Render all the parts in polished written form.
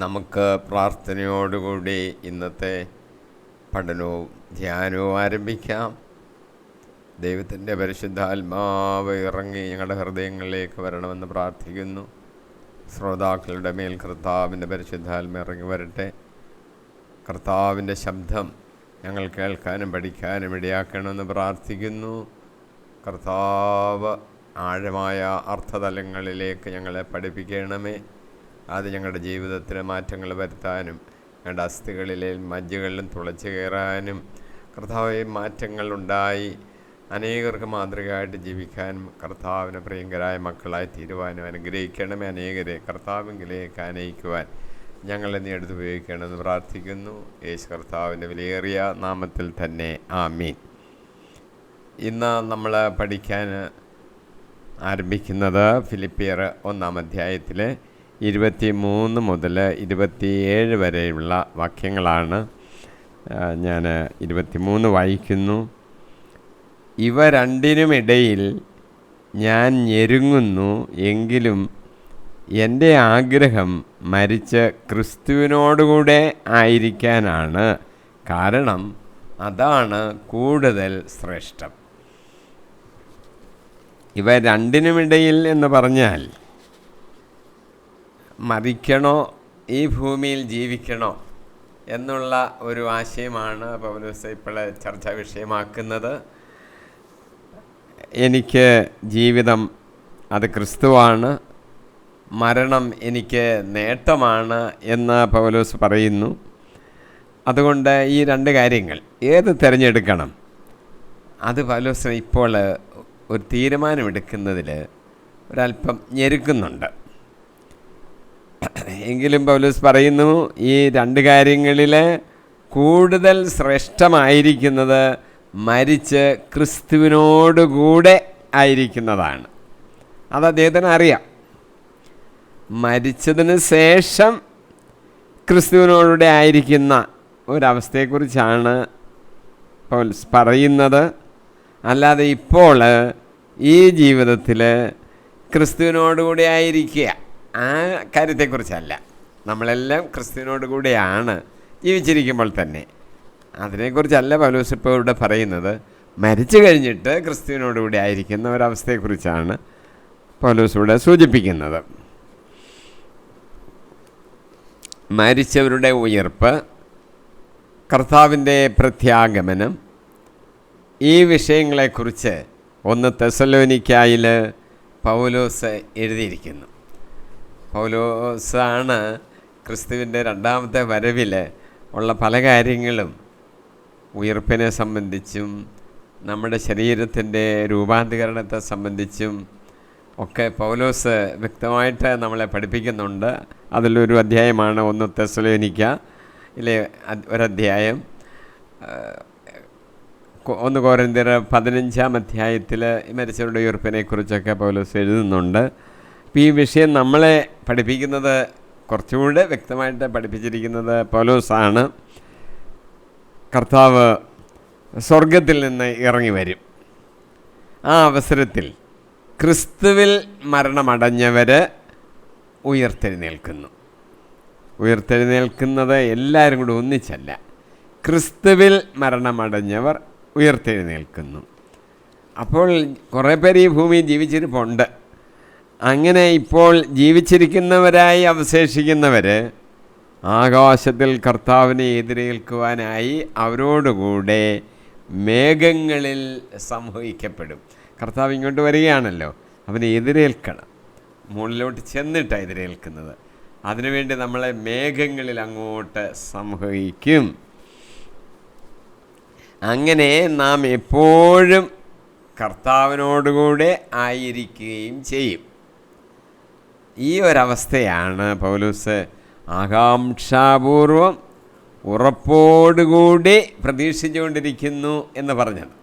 നമുക്ക് പ്രാർത്ഥനയോടുകൂടി ഇന്നത്തെ പഠനവും ധ്യാനവും ആരംഭിക്കാം. ദൈവത്തിൻ്റെ പരിശുദ്ധാത്മാവ് ഇറങ്ങി ഞങ്ങളുടെ ഹൃദയങ്ങളിലേക്ക് വരണമെന്ന് പ്രാർത്ഥിക്കുന്നു. ശ്രോതാക്കളുടെ മേൽ കർത്താവിൻ്റെ പരിശുദ്ധാത്മ ഇറങ്ങി വരട്ടെ. കർത്താവിൻ്റെ ശബ്ദം ഞങ്ങൾ കേൾക്കാനും പഠിക്കാനും ഇടയാക്കണമെന്ന് പ്രാർത്ഥിക്കുന്നു. കർത്താവ് ആഴമായ അർത്ഥതലങ്ങളിലേക്ക് ഞങ്ങളെ പഠിപ്പിക്കണമേ. അത് ഞങ്ങളുടെ ജീവിതത്തിന് മാറ്റങ്ങൾ വരുത്താനും ഞങ്ങളുടെ അസ്ഥികളിലെ മജ്ജകളിലും തുളച്ചു കയറാനും കർത്താവ് മാറ്റങ്ങളുണ്ടായി അനേകർക്ക് മാതൃകയായിട്ട് ജീവിക്കാനും കർത്താവിന് പ്രിയങ്കരായ മക്കളായി തീരുവാനും അനുഗ്രഹിക്കണമേ. അനേകരെ കർത്താവിലേക്ക് ആനയിക്കുവാൻ ഞങ്ങളെ നീ എടുത്ത് ഉപയോഗിക്കണമെന്ന് പ്രാർത്ഥിക്കുന്നു. യേശു കർത്താവിൻ്റെ വിലയേറിയ നാമത്തിൽ തന്നെ ആമീൻ. ഇന്ന് നമ്മൾ പഠിക്കാൻ ആരംഭിക്കുന്നത് ഫിലിപ്പിയർ 1-ാം അധ്യായത്തിലെ 23 മുതൽ 27 വരെയുള്ള വാക്യങ്ങളാണ്. ഞാൻ 23 വായിക്കുന്നു. ഇവ രണ്ടിനുമിടയിൽ ഞാൻ ഞെരുങ്ങുന്നു, എങ്കിലും എൻ്റെ ആഗ്രഹം മരിച്ച് ക്രിസ്തുവിനോടുകൂടെ ആയിരിക്കാനാണ്. കാരണം അതാണ് കൂടുതൽ ശ്രേഷ്ഠം. ഇവ രണ്ടിനുമിടയിൽ എന്ന് പറഞ്ഞാൽ മരിക്കണോ ഈ ഭൂമിയിൽ ജീവിക്കണോ എന്നുള്ള ഒരു ആശയമാണ് പൗലോസ് ഇപ്പോൾ ചർച്ചാ വിഷയമാക്കുന്നത്. എനിക്ക് ജീവിതം അത് ക്രിസ്തുവാണ്, മരണം എനിക്ക് നേട്ടമാണ് എന്ന് പൗലോസ് പറയുന്നു. അതുകൊണ്ട് ഈ രണ്ട് കാര്യങ്ങൾ ഏത് തിരഞ്ഞെടുക്കണം, അത് പൗലോസ് ഇപ്പോൾ ഒരു തീരുമാനമെടുക്കുന്നതിൽ ഒരല്പം ഞെരുക്കുന്നുണ്ട്. എങ്കിലും പൗലോസ് പറയുന്നു, ഈ രണ്ട് കാര്യങ്ങളിൽ കൂടുതൽ ശ്രേഷ്ഠമായിരിക്കുന്നത് മരിച്ച് ക്രിസ്തുവിനോടുകൂടെ ആയിരിക്കുന്നതാണ്. അത് അദ്ദേഹത്തിന് അറിയാം. മരിച്ചതിന് ശേഷം ക്രിസ്തുവിനോടുകൂടെ ആയിരിക്കുന്ന ഒരവസ്ഥയെക്കുറിച്ചാണ് പൗലോസ് പറയുന്നത്. അല്ലാതെ ഇപ്പോൾ ഈ ജീവിതത്തിൽ ക്രിസ്തുവിനോടുകൂടി ആയിരിക്കുക ആ കാര്യത്തെക്കുറിച്ചല്ല. നമ്മളെല്ലാം ക്രിസ്തുവിനോട് കൂടെയാണ് ജീവിച്ചിരിക്കുമ്പോൾ തന്നെ. അതിനെക്കുറിച്ചല്ല പൗലോസ് ഇപ്പോൾ ഇവിടെ പറയുന്നത്. മരിച്ചു കഴിഞ്ഞിട്ട് ക്രിസ്തുവിനോടുകൂടി ആയിരിക്കുന്ന ഒരവസ്ഥയെക്കുറിച്ചാണ് പൗലോസ് ഇവിടെ സൂചിപ്പിക്കുന്നത്. മരിച്ചവരുടെ ഉയർപ്പ്, കർത്താവിൻ്റെ പ്രത്യാഗമനം, ഈ വിഷയങ്ങളെക്കുറിച്ച് 1 തെസ്സലോനിക്കായിൽ പൗലോസ് എഴുതിയിരിക്കുന്നു. പൗലോസാണ് ക്രിസ്തുവിൻ്റെ 2ാമത്തെ വരവിൽ ഉള്ള പല കാര്യങ്ങളും ഉയർപ്പിനെ സംബന്ധിച്ചും നമ്മുടെ ശരീരത്തിൻ്റെ രൂപാന്തരീകരണത്തെ സംബന്ധിച്ചും ഒക്കെ പൗലോസ് വ്യക്തമായിട്ട് നമ്മളെ പഠിപ്പിക്കുന്നുണ്ട്. അതിലൊരു അധ്യായമാണ് 1 തെസ്സലോനിക്കയിലെ ഒരധ്യായം. 1 കൊരിന്ത്യർ 15-ാം അധ്യായത്തിൽ മരിച്ചവരുടെ ഉയർപ്പിനെക്കുറിച്ചൊക്കെ പൗലോസ് എഴുതുന്നുണ്ട്. ഈ വിഷയം നമ്മളെ പഠിപ്പിക്കുന്നത് കുറച്ചുകൂടെ വ്യക്തമായിട്ട് പഠിപ്പിച്ചിരിക്കുന്നത് പൗലോസാണ്. കർത്താവ് സ്വർഗത്തിൽ നിന്ന് ഇറങ്ങി വരും. ആ അവസരത്തിൽ ക്രിസ്തുവിൽ മരണമടഞ്ഞവർ ഉയർത്തെഴുന്നേൽക്കുന്നു. ഉയർത്തെഴുന്നേൽക്കുന്നത് എല്ലാവരും കൂടി ഒന്നിച്ചല്ല. ക്രിസ്തുവിൽ മരണമടഞ്ഞവർ ഉയർത്തെഴുന്നേൽക്കുന്നു. അപ്പോൾ കുറേ പേര് ഈ ഭൂമിയിൽ ജീവിച്ചിരിപ്പുണ്ട്. അങ്ങനെ ഇപ്പോൾ ജീവിച്ചിരിക്കുന്നവരായി അവശേഷിക്കുന്നവർ ആകാശത്തിൽ കർത്താവിനെ എതിരേൽക്കുവാനായി അവരോടുകൂടെ മേഘങ്ങളിൽ സംഭവിക്കപ്പെടും. കർത്താവ് ഇങ്ങോട്ട് വരികയാണല്ലോ, അവനെ എതിരേൽക്കണം. മുകളിലോട്ട് ചെന്നിട്ടാണ് എതിരേൽക്കുന്നത്. അതിനുവേണ്ടി നമ്മളെ മേഘങ്ങളിൽ അങ്ങോട്ട് സംഭവിക്കും. അങ്ങനെ നാം എപ്പോഴും കർത്താവിനോടുകൂടെ ആയിരിക്കുകയും ചെയ്യും. ഈ ഒരവസ്ഥയാണ് പൗലോസ് ആകാംക്ഷാപൂർവം ഉറപ്പോടുകൂടി പ്രതീക്ഷിച്ചുകൊണ്ടിരിക്കുന്നു എന്ന് പറഞ്ഞത്.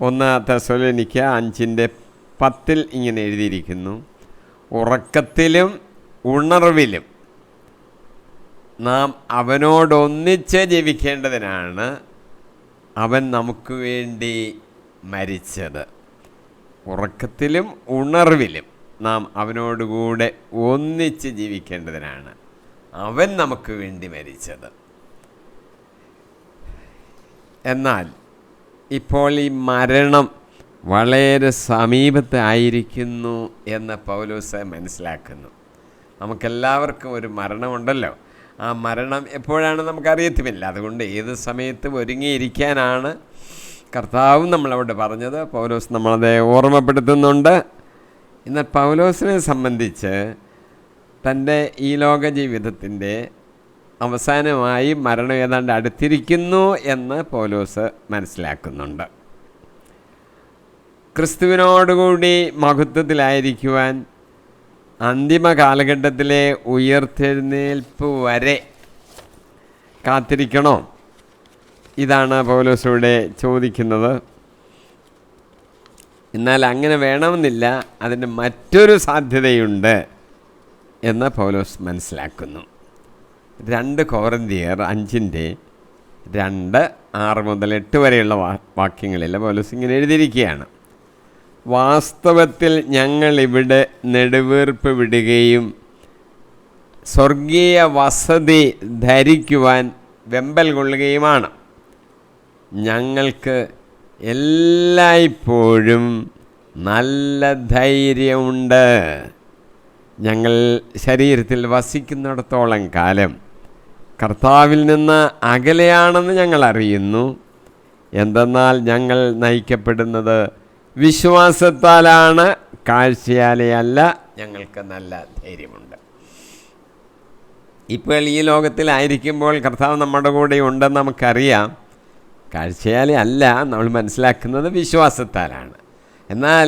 1 തെസ്സലോനിക്ക 5:10 ഇങ്ങനെ എഴുതിയിരിക്കുന്നു: ഉറക്കത്തിലും ഉണർവിലും നാം അവനോടൊന്നിച്ച് ജീവിക്കേണ്ടതിനാണ് അവൻ നമുക്ക് വേണ്ടി മരിച്ചത്. ഉറക്കത്തിലും ഉണർവിലും നാം അവനോടുകൂടെ ഒന്നിച്ച് ജീവിക്കേണ്ടതിനാണ്. അവൻ നമുക്ക് വേണ്ടി മരിച്ചത്. എന്നാൽ ഇപ്പോൾ ഈ മരണം വളരെ സമീപത്ത് ആയിരിക്കുന്നു എന്ന് പൗലോസ് മനസ്സിലാക്കുന്നു. നമുക്കെല്ലാവർക്കും ഒരു മരണമുണ്ടല്ലോ. ആ മരണം എപ്പോഴാണ് നമുക്കറിയത്തുമില്ല. അതുകൊണ്ട് ഏത് സമയത്തും ഒരുങ്ങിയിരിക്കാനാണ് കർത്താവും നമ്മളവിടെ പറഞ്ഞത്. പൗലോസ് നമ്മളതെ ഓർമ്മപ്പെടുത്തുന്നുണ്ട്. എന്നാൽ പൗലോസിനെ സംബന്ധിച്ച് തൻ്റെ ഈ ലോക ജീവിതത്തിൻ്റെ അവസാനമായി മരണം ഏതാണ്ട് അടുത്തിരിക്കുന്നു എന്ന് പൗലോസ് മനസ്സിലാക്കുന്നുണ്ട്. ക്രിസ്തുവിനോടുകൂടി മഹത്വത്തിലായിരിക്കുവാൻ അന്തിമ കാലഘട്ടത്തിലെ ഉയർത്തെഴുന്നേൽപ്പ് വരെ കാത്തിരിക്കണോ? ഇതാണ് പൗലോസിലൂടെ ചോദിക്കുന്നത്. എന്നാൽ അങ്ങനെ വേണമെന്നില്ല, അതിന് മറ്റൊരു സാധ്യതയുണ്ട് എന്ന് പൗലോസ് മനസ്സിലാക്കുന്നു. 2 കൊരിന്ത്യർ 5:2, 6 മുതൽ 8 വരെയുള്ള വാക്യങ്ങളിൽ പൗലോസ് ഇങ്ങനെ എഴുതിയിരിക്കുകയാണ്: വാസ്തവത്തിൽ ഞങ്ങളിവിടെ നെടുവീർപ്പ് വിടുകയും സ്വർഗീയ വസതി ധരിക്കുവാൻ വെമ്പൽ കൊള്ളുകയുമാണ്. ഞങ്ങൾക്ക് എല്ലായ്പ്പോഴും നല്ല ധൈര്യമുണ്ട്. ഞങ്ങൾ ശരീരത്തിൽ വസിക്കുന്നിടത്തോളം കാലം കർത്താവിൽ നിന്ന് അകലെയാണെന്ന് ഞങ്ങൾ അറിയുന്നു. എന്തെന്നാൽ ഞങ്ങൾ നയിക്കപ്പെടുന്നത് വിശ്വാസത്താലാണ്, കാഴ്ചയാലെയല്ല. ഞങ്ങൾക്ക് നല്ല ധൈര്യമുണ്ട്. ഇപ്പോൾ ഈ ലോകത്തിലായിരിക്കുമ്പോൾ കർത്താവ് നമ്മുടെ കൂടെ ഉണ്ടെന്ന് നമുക്കറിയാം. കാഴ്ചയാലെ അല്ല, നമ്മൾ മനസ്സിലാക്കുന്നത് വിശ്വാസത്താലാണ്. എന്നാൽ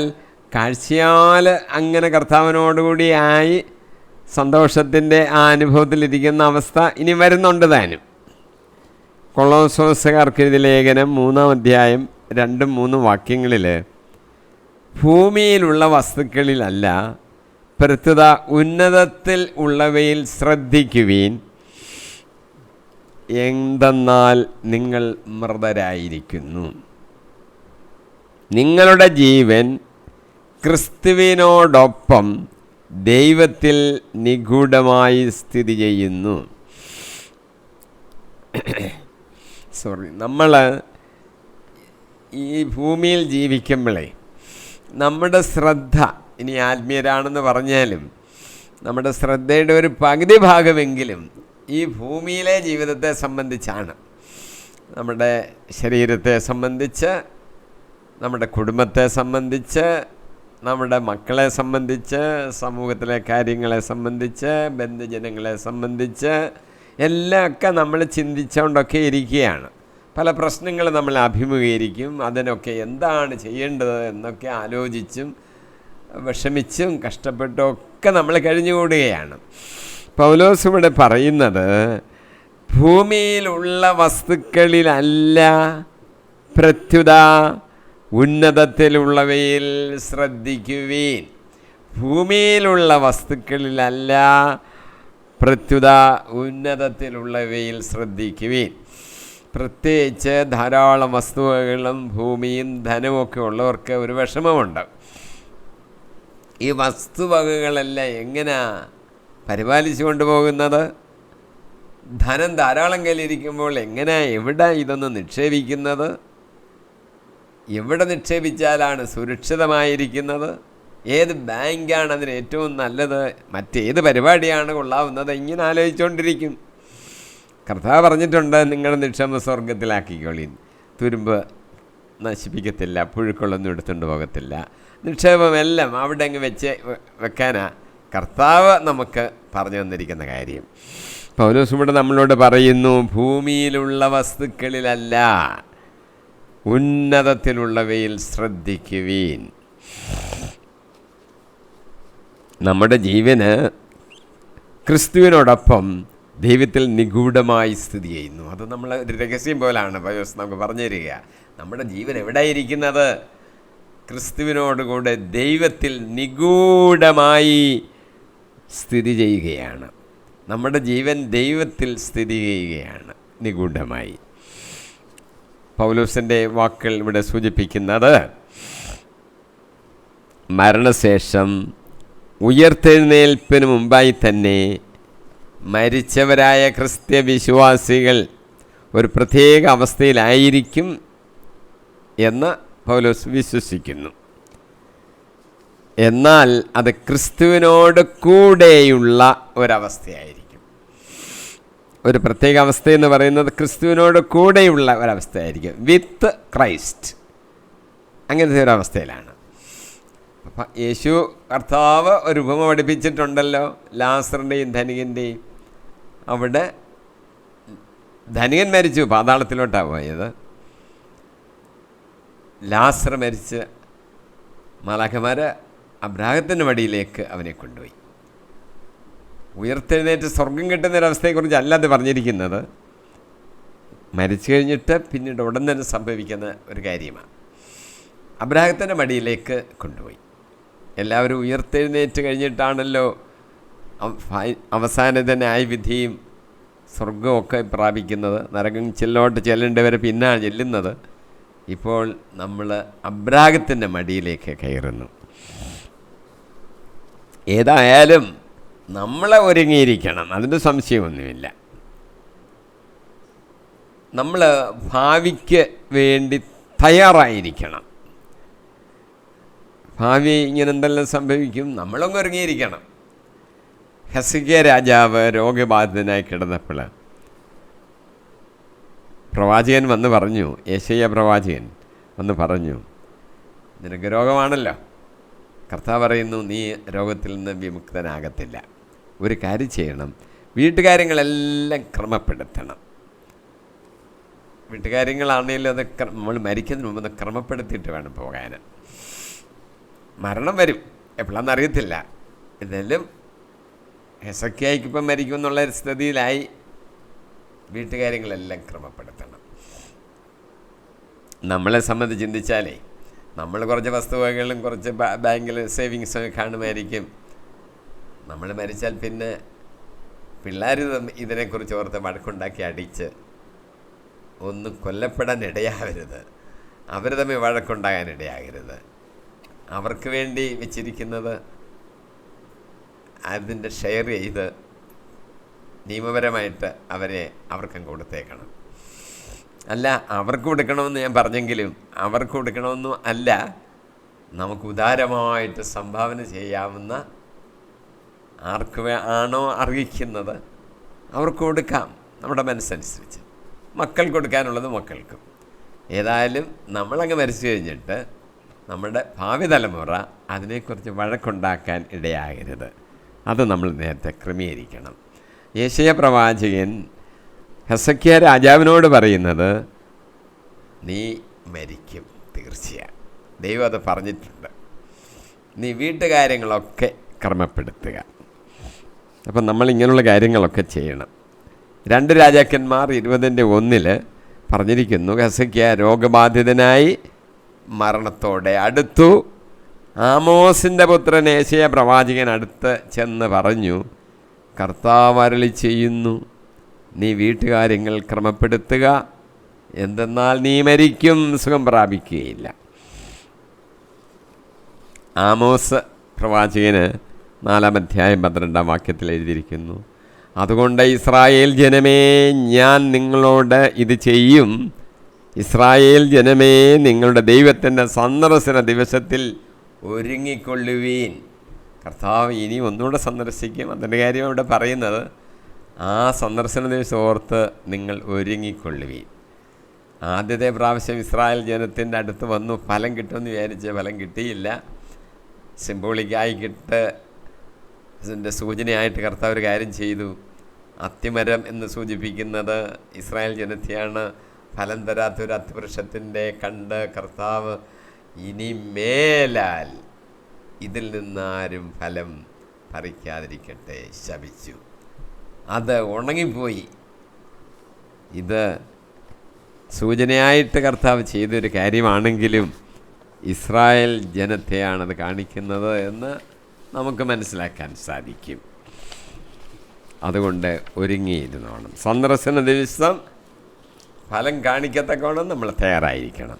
കാഴ്ചയാൽ അങ്ങനെ കർത്താവിനോടുകൂടി ആയി സന്തോഷത്തിൻ്റെ ആ അനുഭവത്തിലിരിക്കുന്ന അവസ്ഥ ഇനി വരുന്നുണ്ട് താനും. കൊളോസ്സോസുകാർക്ക് എഴുതിയ ലേഖനം 3-ാം അധ്യായം 2-3 വാക്യങ്ങളിൽ ഭൂമിയിലുള്ള വസ്തുക്കളിലല്ല, പ്രത്യുത ഉന്നതത്തിൽ ഉള്ളവയിൽ ശ്രദ്ധിക്കുവീൻ. എന്തെന്നാൽ നിങ്ങൾ മൃതരായിരിക്കുന്നു, നിങ്ങളുടെ ജീവൻ ക്രിസ്തുവിനോടൊപ്പം ദൈവത്തിൽ നിഗൂഢമായി സ്ഥിതി ചെയ്യുന്നു. നമ്മൾ ഈ ഭൂമിയിൽ ജീവിക്കുമ്പോഴേ നമ്മുടെ ശ്രദ്ധ, ഇനി ആത്മീയരാണെന്ന് പറഞ്ഞാലും നമ്മുടെ ശ്രദ്ധയുടെ ഒരു പകുതി ഭാഗമെങ്കിലും ഈ ഭൂമിയിലെ ജീവിതത്തെ സംബന്ധിച്ചാണ്. നമ്മുടെ ശരീരത്തെ സംബന്ധിച്ച്, നമ്മുടെ കുടുംബത്തെ സംബന്ധിച്ച്, നമ്മുടെ മക്കളെ സംബന്ധിച്ച്, സമൂഹത്തിലെ കാര്യങ്ങളെ സംബന്ധിച്ച്, ബന്ധുജനങ്ങളെ സംബന്ധിച്ച് എല്ലാമൊക്കെ നമ്മൾ ചിന്തിച്ചുകൊണ്ടൊക്കെ ഇരിക്കുകയാണ്. പല പ്രശ്നങ്ങൾ നമ്മൾ അഭിമുഖീകരിക്കും. അതിനൊക്കെ എന്താണ് ചെയ്യേണ്ടത് എന്നൊക്കെ ആലോചിച്ചും വിഷമിച്ചും കഷ്ടപ്പെട്ടും ഒക്കെ നമ്മൾ കഴിഞ്ഞുകൂടുകയാണ്. പൗലോസ് ഇവിടെ പറയുന്നത് ഭൂമിയിലുള്ള വസ്തുക്കളിലല്ല, പ്രത്യുത ഉന്നതത്തിലുള്ളവയിൽ ശ്രദ്ധിക്കുവീൻ. ഭൂമിയിലുള്ള വസ്തുക്കളിലല്ല, പ്രത്യുത ഉന്നതത്തിലുള്ളവയിൽ ശ്രദ്ധിക്കുവീൻ. പ്രത്യേകിച്ച് ധാരാളം വസ്തുവകളും ഭൂമിയും ധനമൊക്കെ ഉള്ളവർക്ക് ഒരു വിഷമമുണ്ട്. ഈ വസ്തുവകകളെല്ലാം എങ്ങനെയാ പരിപാലിച്ചു കൊണ്ടുപോകുന്നത്? ധനം ധാരാളം കയ്യിലിരിക്കുമ്പോൾ എവിടെ ഇതൊന്ന് നിക്ഷേപിക്കുന്നത്? എവിടെ നിക്ഷേപിച്ചാലാണ് സുരക്ഷിതമായിരിക്കുന്നത്? ഏത് ബാങ്കാണ് അതിന് ഏറ്റവും നല്ലത്? മറ്റേത് പരിപാടിയാണ് കൊള്ളാവുന്നത്? ഇങ്ങനെ ആലോചിച്ചുകൊണ്ടിരിക്കും. കർത്താവ് പറഞ്ഞിട്ടുണ്ട്, നിങ്ങളുടെ നിക്ഷേപം സ്വർഗത്തിലാക്കിക്കോളീൻ, തുരുമ്പ് നശിപ്പിക്കത്തില്ല, പുഴുക്കളൊന്നും എടുത്തുകൊണ്ട് പോകത്തില്ല. നിക്ഷേപമെല്ലാം അവിടെ അങ്ങ് വെക്കാനാ കർത്താവ് നമുക്ക് പറഞ്ഞു തന്നിരിക്കുന്ന കാര്യം. പൗലോസ് ഇവിടെ നമ്മളോട് പറയുന്നു, ഭൂമിയിലുള്ള വസ്തുക്കളിലല്ല, ഉന്നതത്തിലുള്ളവയിൽ ശ്രദ്ധിക്കുവീൻ. നമ്മുടെ ജീവന് ക്രിസ്തുവിനോടൊപ്പം ദൈവത്തിൽ നിഗൂഢമായി സ്ഥിതി ചെയ്യുന്നു. അത് നമ്മൾ ഒരു രഹസ്യം പോലാണ് പൗലോസ് നമുക്ക് പറഞ്ഞു തരിക. നമ്മുടെ ജീവൻ എവിടെയിരിക്കുന്നത്? ക്രിസ്തുവിനോടുകൂടെ ദൈവത്തിൽ നിഗൂഢമായി സ്ഥിതി ചെയ്യുകയാണ്. നമ്മുടെ ജീവൻ ദൈവത്തിൽ സ്ഥിതി ചെയ്യുകയാണ് നിഗൂഢമായി. പൗലോസിൻ്റെ വാക്കുകൾ ഇവിടെ സൂചിപ്പിക്കുന്നത് മരണശേഷം ഉയർത്തെഴുന്നേൽപ്പിന് മുമ്പായി തന്നെ മരിച്ചവരായ ക്രിസ്ത്യ വിശ്വാസികൾ ഒരു പ്രത്യേക അവസ്ഥയിലായിരിക്കും എന്ന് പൗലോസ് വിശ്വസിക്കുന്നു. എന്നാൽ അത് ക്രിസ്തുവിനോട് കൂടെയുള്ള ഒരവസ്ഥയായിരിക്കും. ഒരു പ്രത്യേക അവസ്ഥയെന്ന് പറയുന്നത് ക്രിസ്തുവിനോട് കൂടെയുള്ള ഒരവസ്ഥയായിരിക്കും, വിത്ത് ക്രൈസ്റ്റ്. അങ്ങനത്തെ ഒരവസ്ഥയിലാണ്. അപ്പം യേശു കർത്താവ് ഒരു ഉപമ പഠിപ്പിച്ചിട്ടുണ്ടല്ലോ, ലാസറിൻ്റെയും ധനികൻ്റെയും. അവിടെ ധനികൻ മരിച്ചു, പാതാളത്തിലോട്ടാണ് പോയത്. ലാസർ മരിച്ച് മാലാഖമാർ അബ്രാഹത്തിൻ്റെ മടിയിലേക്ക് അവനെ കൊണ്ടുപോയി. ഉയർത്തെഴുന്നേറ്റ് സ്വർഗം കിട്ടുന്നൊരവസ്ഥയെക്കുറിച്ച് അല്ല അത് പറഞ്ഞിരിക്കുന്നത്. മരിച്ചു കഴിഞ്ഞിട്ട് പിന്നീട് ഉടൻ തന്നെ സംഭവിക്കുന്ന ഒരു കാര്യമാണ്. അബ്രാഹത്തിൻ്റെ മടിയിലേക്ക് കൊണ്ടുപോയി. എല്ലാവരും ഉയർത്തെഴുന്നേറ്റ് കഴിഞ്ഞിട്ടാണല്ലോ അവസാനത്തെ ന്യായവിധിയും സ്വർഗമൊക്കെ പ്രാപിക്കുന്നത്. നരകം ചെല്ലേണ്ടവരെ പിന്നാണ് ചെല്ലുന്നത്. ഇപ്പോൾ നമ്മൾ അബ്രാഹത്തിൻ്റെ മടിയിലേക്ക് കയറുന്നു. ഏതായാലും നമ്മളെ ഒരുങ്ങിയിരിക്കണം, അതിൻ്റെ സംശയമൊന്നുമില്ല. നമ്മൾ ഭാവിക്ക് വേണ്ടി തയ്യാറായിരിക്കണം. ഭാവി ഇങ്ങനെ എന്തെല്ലാം സംഭവിക്കും, നമ്മളൊന്ന് ഒരുങ്ങിയിരിക്കണം. ഹെസ്കിയാ രാജാവ് രോഗബാധിതനായി കിടന്നപ്പോൾ പ്രവാചകൻ വന്ന് പറഞ്ഞു, യെശയ്യാ പ്രവാചകൻ വന്ന് പറഞ്ഞു, നിനക്ക് രോഗമാണല്ലോ, കർത്താവ് പറയുന്നു നീ രോഗത്തിൽ നിന്ന് വിമുക്തനാകത്തില്ല. ഒരു കാര്യം ചെയ്യണം, വീട്ടുകാര്യങ്ങളെല്ലാം ക്രമപ്പെടുത്തണം. വീട്ടുകാര്യങ്ങളാണെങ്കിലും അത് നമ്മൾ മരിക്കുന്നതിന് മുമ്പ് ഒന്ന് ക്രമപ്പെടുത്തിയിട്ട് വേണം പോകാൻ. മരണം വരും, എപ്പോഴാണെന്നറിയത്തില്ല. എന്നാലും ഹെസ്കിയായ്ക്കിപ്പം മരിക്കുമെന്നുള്ള ഒരു സ്ഥിതിയിലായി. വീട്ടുകാര്യങ്ങളെല്ലാം ക്രമപ്പെടുത്തണം. നമ്മളെ സംബന്ധിച്ച് ചിന്തിച്ചാലേ, നമ്മൾ കുറച്ച് വസ്തുവകകളും കുറച്ച് ബാങ്കിൽ സേവിങ്സൊക്കെ കാണുമായിരിക്കും. നമ്മൾ മരിച്ചാൽ പിന്നെ പിള്ളേർ ഇതിനെക്കുറിച്ച് ഓർത്ത് വഴക്കുണ്ടാക്കി അടിച്ച് ഒന്നും കൊല്ലപ്പെടാൻ ഇടയാകരുത്. അവർ തമ്മിൽ വഴക്കുണ്ടാകാൻ ഇടയാകരുത്. അവർക്ക് വേണ്ടി വെച്ചിരിക്കുന്നത് അതിൻ്റെ ഷെയർ ചെയ്ത് നിയമപരമായിട്ട് അവർക്കും കൊടുത്തേക്കണം. അല്ല, അവർക്ക് കൊടുക്കണമെന്ന് ഞാൻ പറഞ്ഞെങ്കിലും അവർക്ക് കൊടുക്കണമെന്നും അല്ല, നമുക്ക് ഉദാരമായിട്ട് സംഭാവന ചെയ്യാവുന്ന ആർക്ക് ആണോ അർഹിക്കുന്നത് അവർക്ക് കൊടുക്കാം, നമ്മുടെ മനസ്സനുസരിച്ച്. മക്കൾ കൊടുക്കാനുള്ളത് മക്കൾക്കും. ഏതായാലും നമ്മളങ്ങ് മരിച്ചു കഴിഞ്ഞിട്ട് നമ്മുടെ ഭാവി തലമുറ അതിനെക്കുറിച്ച് വഴക്കുണ്ടാക്കാൻ ഇടയാകരുത്. അത് നമ്മൾ നേരത്തെ ക്രമീകരിക്കണം. യെശയ്യാ പ്രവാചകൻ ഹെസ്കിയാ രാജാവിനോട് പറയുന്നത്, നീ മരിക്കും തീർച്ചയാണ്. ദൈവം അത് പറഞ്ഞിട്ടുണ്ട്. നീ വീട്ടുകാര്യങ്ങളൊക്കെ ക്രമപ്പെടുത്തുക. അപ്പം നമ്മളിങ്ങനെയുള്ള കാര്യങ്ങളൊക്കെ ചെയ്യണം. 2 രാജാക്കന്മാർ 20:1 പറഞ്ഞിരിക്കുന്നു, ഹെസ്കിയാ രോഗബാധിതനായി മരണത്തോടെ അടുത്തു. ആമോസിൻ്റെ പുത്രൻ യെശയ്യാ പ്രവാചകൻ അടുത്ത് ചെന്ന് പറഞ്ഞു, കർത്താവ് അരുളി ചെയ്യുന്നു, നീ വീട്ടുകാര്യങ്ങൾ ക്രമപ്പെടുത്തുക, എന്തെന്നാൽ നീ മരിക്കും, സുഖം പ്രാപിക്കുകയില്ല. ആമോസ് പ്രവാചകന് 4-ാം അധ്യായം 12-ാം വാക്യത്തിൽ എഴുതിയിരിക്കുന്നു, അതുകൊണ്ട് ഇസ്രായേൽ ജനമേ, ഞാൻ നിങ്ങളോട് ഇത് ചെയ്യും. ഇസ്രായേൽ ജനമേ, നിങ്ങളുടെ ദൈവത്തിൻ്റെ സന്ദർശന ദിവസത്തിൽ ഒരുങ്ങിക്കൊള്ളുവീൻ. കർത്താവ് ഇനി ഒന്നുകൂടെ സന്ദർശിക്കും. അതിൻ്റെ കാര്യം അവിടെ പറയുന്നത്, ആ സന്ദർശന ദിവസം ഓർത്ത് നിങ്ങൾ ഒരുങ്ങിക്കൊള്ളുവീൻ. ആദ്യത്തെ പ്രാവശ്യം ഇസ്രായേൽ ജനത്തിൻ്റെ അടുത്ത് വന്നു, ഫലം കിട്ടുമെന്ന് വിചാരിച്ച് ഫലം കിട്ടിയില്ല. സിംബോളിക്കായിക്കിട്ട് ഇതിൻ്റെ സൂചനയായിട്ട് കർത്താവ് ഒരു കാര്യം ചെയ്തു. അത്തിമരം എന്ന് സൂചിപ്പിക്കുന്നത് ഇസ്രായേൽ ജനത്തെയാണ്. ഫലം തരാത്തൊരു അത്തിവൃക്ഷത്തിൻ്റെ കണ്ട് കർത്താവ് ഇനി മേലാൽ ഇതിൽ നിന്നാരും ഫലം പറിക്കാതിരിക്കട്ടെ ശപിച്ചു. അത് ഉണങ്ങിപ്പോയി. ഇത് സൂചനയായിട്ട് കർത്താവ് ചെയ്തൊരു കാര്യമാണെങ്കിലും ഇസ്രായേൽ ജനത്തെയാണത് കാണിക്കുന്നത് എന്ന് നമുക്ക് മനസ്സിലാക്കാൻ സാധിക്കും. അതുകൊണ്ട് ഒരുങ്ങിയിരുന്നോണം. സന്ദർശന ദിവസം ഫലം കാണിക്കത്തക്കോണം നമ്മൾ തയ്യാറായിരിക്കണം.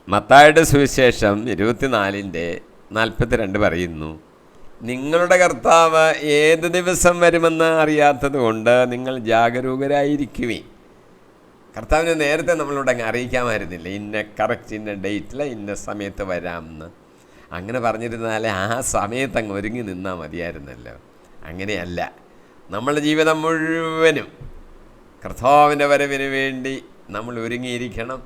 മത്തായിയുടെ സുവിശേഷം 24:42 പറയുന്നു, നിങ്ങളുടെ കർത്താവ് ഏത് ദിവസം വരുമെന്ന് അറിയാത്തത് കൊണ്ട് നിങ്ങൾ ജാഗരൂകരായിരിക്കുവിൻ. കർത്താവിനെ നേരത്തെ നമ്മളോട് അങ്ങ് അറിയിക്കാമായിരുന്നില്ല, ഇന്ന ഡേറ്റിൽ ഇന്ന സമയത്ത് വരാമെന്ന്. അങ്ങനെ പറഞ്ഞിരുന്നാലേ ആ സമയത്ത് അങ്ങ് ഒരുങ്ങി നിന്നാൽ മതിയായിരുന്നല്ലോ. അങ്ങനെയല്ല, നമ്മളുടെ ജീവിതം മുഴുവനും കർത്താവിൻ്റെ വരവിന് വേണ്ടി നമ്മൾ ഒരുങ്ങിയിരിക്കണം.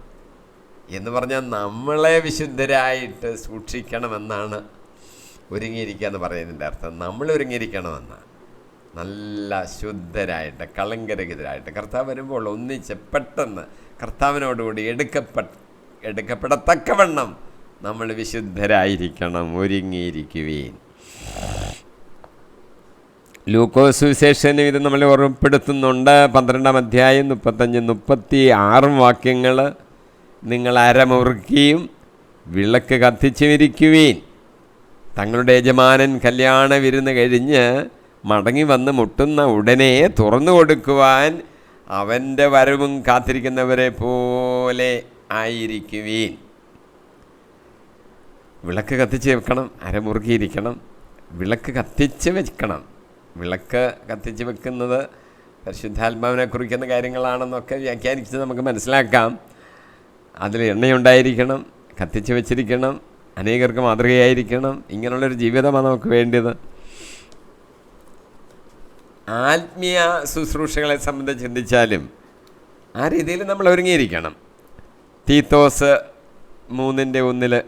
എന്ന് പറഞ്ഞാൽ നമ്മളെ വിശുദ്ധരായിട്ട് സൂക്ഷിക്കണമെന്നാണ് ഒരുങ്ങിയിരിക്കുക എന്ന് പറയുന്നതിൻ്റെ അർത്ഥം. നമ്മൾ ഒരുങ്ങിയിരിക്കണമെന്നാണ്, നല്ല ശുദ്ധരായിട്ട് കളങ്കരഹിതരായിട്ട് കർത്താവ് വരുമ്പോൾ ഒന്നിച്ച് പെട്ടെന്ന് കർത്താവിനോടുകൂടി എടുക്കപ്പെടത്തക്കവണ്ണം നമ്മൾ വിശുദ്ധരായിരിക്കണം, ഒരുങ്ങിയിരിക്കുവീൻ. ലൂക്കോസ് സുവിശേഷനും ഇത് നമ്മളെ ഓർമ്മപ്പെടുത്തുന്നുണ്ട്. 12-ാം അധ്യായം 35-36 വാക്യങ്ങൾ. നിങ്ങൾ അരമുറുക്കിയും വിളക്ക് കത്തിച്ചും ഇരിക്കുവീൻ. തങ്ങളുടെ യജമാനൻ കല്യാണ വിരുന്ന് കഴിഞ്ഞ് മടങ്ങി വന്ന് മുട്ടുന്ന ഉടനെ തുറന്നു കൊടുക്കുവാൻ അവൻ്റെ വരവും കാത്തിരിക്കുന്നവരെ പോലെ ആയിരിക്കുവീൻ. വിളക്ക് കത്തിച്ച് വെക്കണം, അരമുറുക്കിയിരിക്കണം, വിളക്ക് കത്തിച്ച് വെക്കണം. വിളക്ക് കത്തിച്ച് വെക്കുന്നത് പരിശുദ്ധാത്മാവിനെ കുറിക്കുന്ന കാര്യങ്ങളാണെന്നൊക്കെ വ്യാഖ്യാനിച്ച് നമുക്ക് മനസ്സിലാക്കാം. അതിൽ എണ്ണയുണ്ടായിരിക്കണം, കത്തിച്ച് വെച്ചിരിക്കണം, അനേകർക്ക് മാതൃകയായിരിക്കണം. ഇങ്ങനെയുള്ളൊരു ജീവിതമാണ് നമുക്ക് വേണ്ടത്. ആത്മീയ ശുശ്രൂഷകളെ സംബന്ധിച്ച് ചിന്തിച്ചാലും ആ രീതിയിൽ നമ്മൾ ഒരുങ്ങിയിരിക്കണം. തീത്തോസ് 3:1